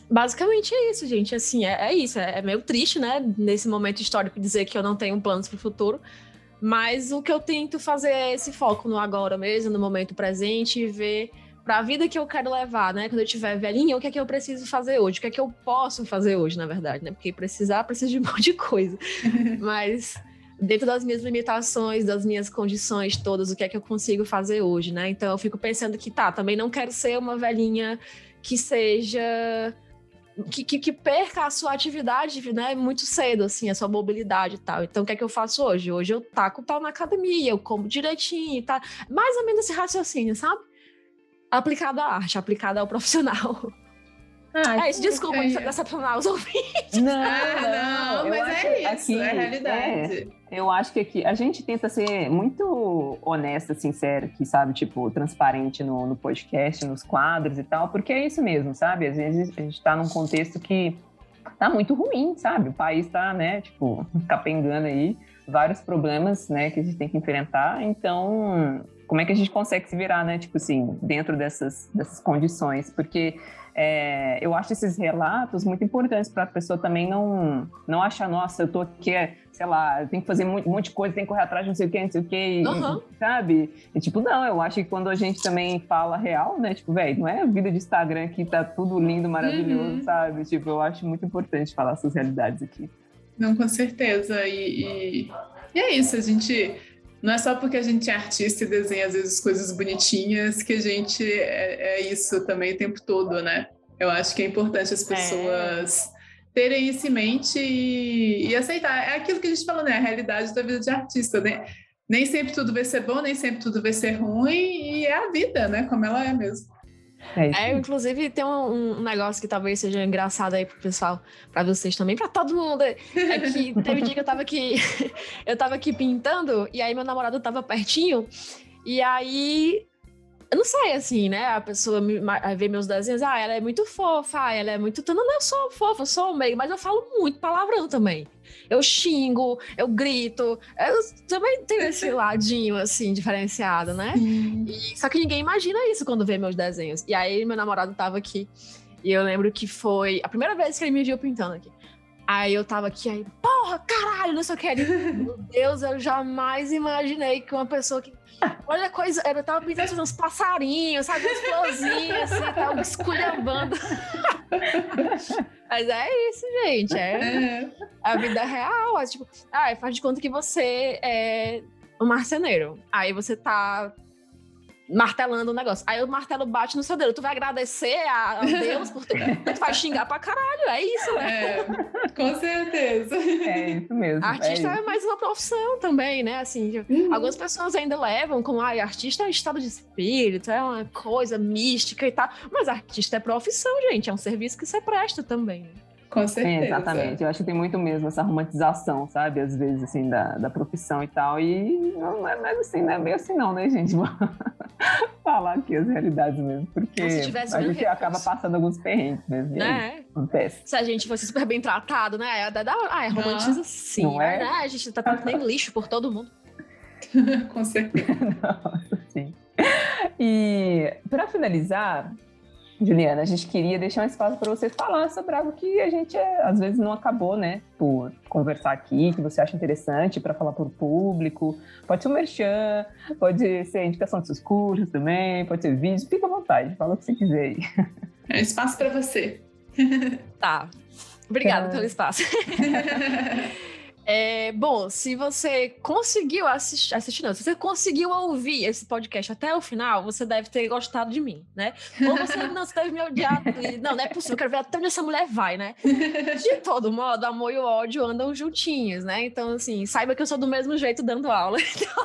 basicamente é isso, gente. Assim, é isso. É meio triste, né? Nesse momento histórico dizer que eu não tenho planos para o futuro. Mas o que eu tento fazer é esse foco no agora mesmo, no momento presente, e ver para a vida que eu quero levar, né? Quando eu estiver velhinha, o que é que eu preciso fazer hoje? O que é que eu posso fazer hoje, na verdade, né? Porque preciso de um monte de coisa. Mas dentro das minhas limitações, das minhas condições todas, o que é que eu consigo fazer hoje, né? Então eu fico pensando que também não quero ser uma velhinha que seja... Que perca a sua atividade, né, muito cedo, assim, a sua mobilidade e tal. Então, o que é que eu faço hoje? Hoje eu taco o pau na academia, eu como direitinho e tal. Mais ou menos esse raciocínio, sabe? Aplicado à arte, aplicado ao profissional. Isso, desculpa decepcionar os ouvintes. Não, mas é isso, é a realidade. Eu acho que aqui a gente tenta ser muito honesta, sincera, aqui, sabe? Tipo, transparente no podcast, nos quadros e tal, porque é isso mesmo, sabe? Às vezes a gente tá num contexto que tá muito ruim, sabe? O país tá, né, tipo, capengando aí, vários problemas, né, que a gente tem que enfrentar. Então, como é que a gente consegue se virar, né? Tipo assim, dentro dessas condições? Porque eu acho esses relatos muito importantes para a pessoa também não achar, nossa, eu tô aqui, sei lá, eu tenho que fazer um monte de coisa, tenho que correr atrás de não sei o que, sabe? E tipo, não, eu acho que quando a gente também fala real, né? Tipo, velho, não é a vida de Instagram que tá tudo lindo, maravilhoso, sabe? Tipo, eu acho muito importante falar essas realidades aqui. Não, com certeza. E é isso, a gente... Não é só porque a gente é artista e desenha, às vezes, coisas bonitinhas que a gente é isso também o tempo todo, né? Eu acho que é importante as pessoas terem isso em mente e aceitar. É aquilo que a gente falou, né? A realidade da vida de artista, né? Nem sempre tudo vai ser bom, nem sempre tudo vai ser ruim, e é a vida, né? Como ela é mesmo. Inclusive tem um negócio que talvez seja engraçado aí pro pessoal, pra vocês também, pra todo mundo. É que teve um dia que eu tava aqui pintando, e aí meu namorado tava pertinho, e aí eu não sei, assim, né? A pessoa vê meus desenhos, ela é muito fofa, ela é muito... Não, eu sou fofa, eu sou meio, mas eu falo muito palavrão também. Eu xingo, eu grito, eu também tenho esse ladinho, assim, diferenciado, né? Só que ninguém imagina isso quando vê meus desenhos. E aí meu namorado tava aqui, e eu lembro que foi a primeira vez que ele me viu pintando aqui. Aí eu tava aqui, aí, porra, caralho, não sei o que. Meu Deus, eu jamais imaginei que uma pessoa que... Olha a coisa, eu tava pintando uns passarinhos, sabe, umas florzinhas, assim, tava esculhambando. Mas é isso, gente, é a vida real. Tipo, faz de conta que você é um marceneiro. Aí você tá martelando o negócio. Aí o martelo bate no seu dedo. Tu vai agradecer a Deus por tu vai xingar pra caralho. É isso, né? Com certeza. É isso mesmo. Artista é mais uma profissão também, né? Assim, algumas pessoas ainda levam como artista é um estado de espírito, é uma coisa mística e tal. Mas artista é profissão, gente. É um serviço que você presta também, né? Com certeza. Exatamente. Eu acho que tem muito mesmo essa romantização, sabe? Às vezes, assim, da profissão e tal. E não é mais assim, não é meio assim não, né, gente? Vou falar aqui as realidades mesmo. Porque a gente acaba passando alguns perrengues mesmo. Né? Acontece. Se a gente fosse super bem tratado, né? Romantiza sim. Não é? Né? A gente tá tanto nem lixo por todo mundo. Com certeza. Nossa, sim. E para finalizar... Juliana, a gente queria deixar um espaço para você falar sobre algo que a gente às vezes não acabou, né, por conversar aqui, que você acha interessante para falar para o público. Pode ser um merchan, pode ser a indicação dos seus cursos também, pode ser vídeo, fica à vontade, fala o que você quiser aí. É espaço para você. Tá, obrigada pelo espaço. Bom, se você conseguiu assistir não, se você conseguiu ouvir esse podcast até o final, você deve ter gostado de mim, né? Ou você deve me odiar. Não é possível, eu quero ver até onde essa mulher vai, né? De todo modo, o amor e o ódio andam juntinhos, né? Então, assim, saiba que eu sou do mesmo jeito dando aula. Então,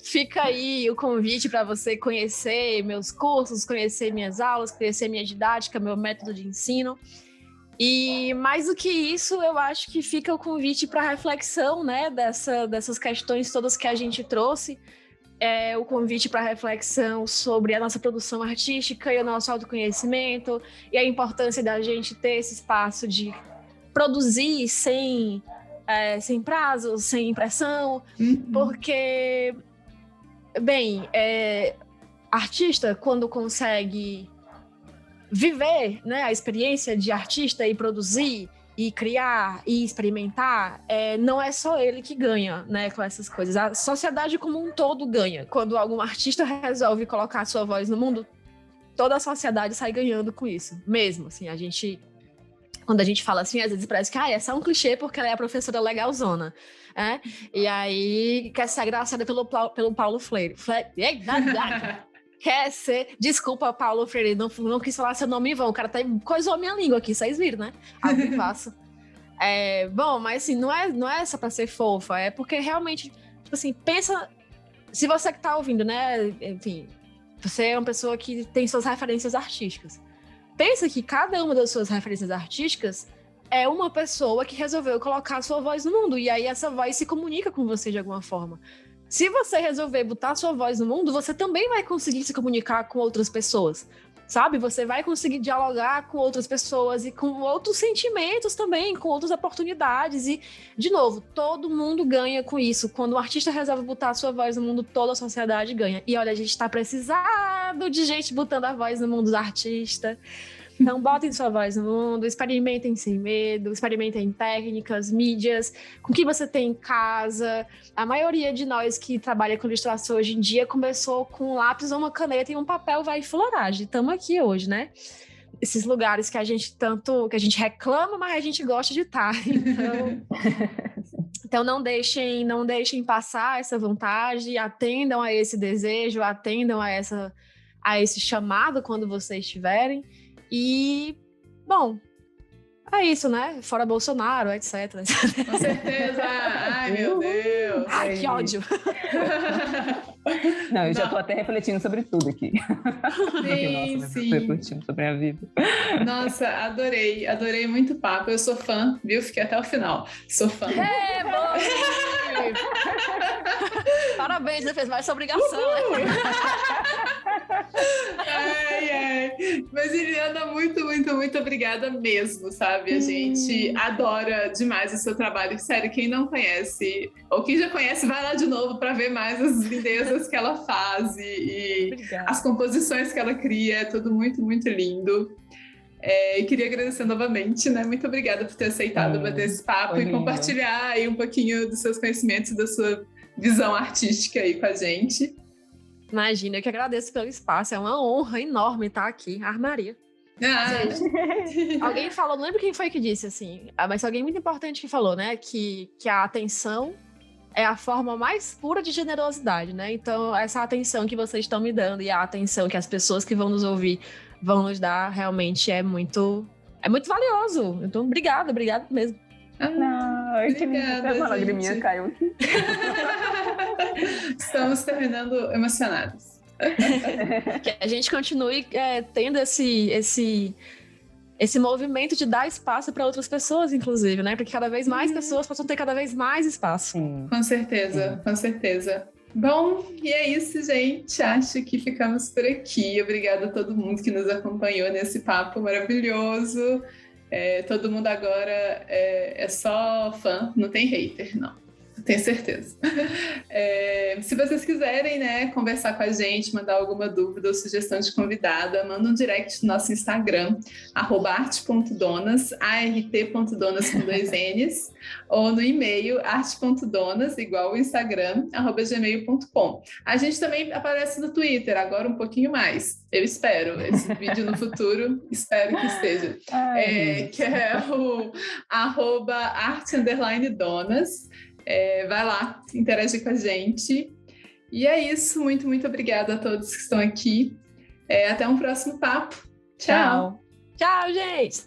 fica aí o convite para você conhecer meus cursos, conhecer minhas aulas, conhecer minha didática, meu método de ensino. E mais do que isso, eu acho que fica o convite para reflexão, né, dessas questões todas que a gente trouxe, o convite para reflexão sobre a nossa produção artística e o nosso autoconhecimento e a importância da gente ter esse espaço de produzir sem prazo, sem pressão, porque, bem, artista, quando consegue viver, né, a experiência de artista e produzir e criar e experimentar, não é só ele que ganha, né, com essas coisas. A sociedade como um todo ganha. Quando algum artista resolve colocar a sua voz no mundo, toda a sociedade sai ganhando com isso. Mesmo, assim, quando a gente fala assim, às vezes parece que é só um clichê porque ela é a professora legalzona, né? E aí quer ser agraciada pelo Paulo Freire. Quer ser... Desculpa, Paulo Freire, não quis falar seu nome em vão. O cara coisou a minha língua aqui, vocês viram, né? Algo faço. Bom, mas assim, não é só pra ser fofa, é porque realmente, tipo assim, pensa... Se você que tá ouvindo, né? Enfim, você é uma pessoa que tem suas referências artísticas. Pensa que cada uma das suas referências artísticas é uma pessoa que resolveu colocar a sua voz no mundo. E aí essa voz se comunica com você de alguma forma. Se você resolver botar sua voz no mundo, você também vai conseguir se comunicar com outras pessoas, sabe? Você vai conseguir dialogar com outras pessoas e com outros sentimentos também, com outras oportunidades. E, de novo, todo mundo ganha com isso. Quando o artista resolve botar a sua voz no mundo, toda a sociedade ganha. E olha, a gente tá precisado de gente botando a voz no mundo dos artistas. Então, botem sua voz no mundo, experimentem sem medo, experimentem técnicas, mídias, com o que você tem em casa. A maioria de nós que trabalha com ilustração hoje em dia começou com um lápis, uma caneta e um papel vai floragem. Estamos aqui hoje, né? Esses lugares que a gente reclama, mas a gente gosta de estar. Então não deixem passar essa vontade, atendam a esse desejo, atendam a esse chamado quando vocês tiverem. E, bom, é isso, né? Fora Bolsonaro, etc. Com certeza! Ai, meu Deus! Ai, que ódio! Não, eu já tô até refletindo sobre tudo aqui. Sim. Refletindo sobre a vida. Nossa, adorei muito o papo. Eu sou fã, viu? Fiquei até o final. Sou fã. Bom! Parabéns, você fez mais sua obrigação, né? Ai. Mas, Juliana, muito obrigada mesmo, sabe? A gente adora demais o seu trabalho. Sério, quem não conhece, ou quem já conhece, vai lá de novo para ver mais as lindezas que ela faz e as composições que ela cria. É tudo muito lindo. E queria agradecer novamente, né? Muito obrigada por ter aceitado bater esse papo e compartilhar aí um pouquinho dos seus conhecimentos e da sua visão artística aí com a gente. Imagina, eu que agradeço pelo espaço, é uma honra enorme estar aqui, Armaria. Alguém falou, não lembro quem foi que disse assim, mas alguém muito importante que falou, né, que a atenção é a forma mais pura de generosidade, né? Então, essa atenção que vocês estão me dando e a atenção que as pessoas que vão nos ouvir vão nos dar, realmente é muito valioso. Então, obrigada mesmo. Obrigada, uma lagriminha caiu aqui. Estamos terminando emocionados. Que a gente continue tendo esse movimento de dar espaço para outras pessoas, inclusive, né? Porque cada vez mais pessoas possam ter cada vez mais espaço. Com certeza. Bom, e é isso, gente. Acho que ficamos por aqui. Obrigada a todo mundo que nos acompanhou nesse papo maravilhoso. Todo mundo agora é só fã, não tem hater, não. Tenho certeza. Se vocês quiserem, né, conversar com a gente, mandar alguma dúvida ou sugestão de convidada, manda um direct no nosso Instagram, @arte.donas, art.donas com 2 N's, ou no e-mail arte.donas, igual o Instagram, @gmail.com. A gente também aparece no Twitter, agora um pouquinho mais. Eu espero, esse vídeo no futuro, espero que esteja. Que é o @arte_donas. Vai lá, interage com a gente. E é isso, muito, muito obrigada a todos que estão aqui. Até um próximo papo. Tchau! Tchau, gente!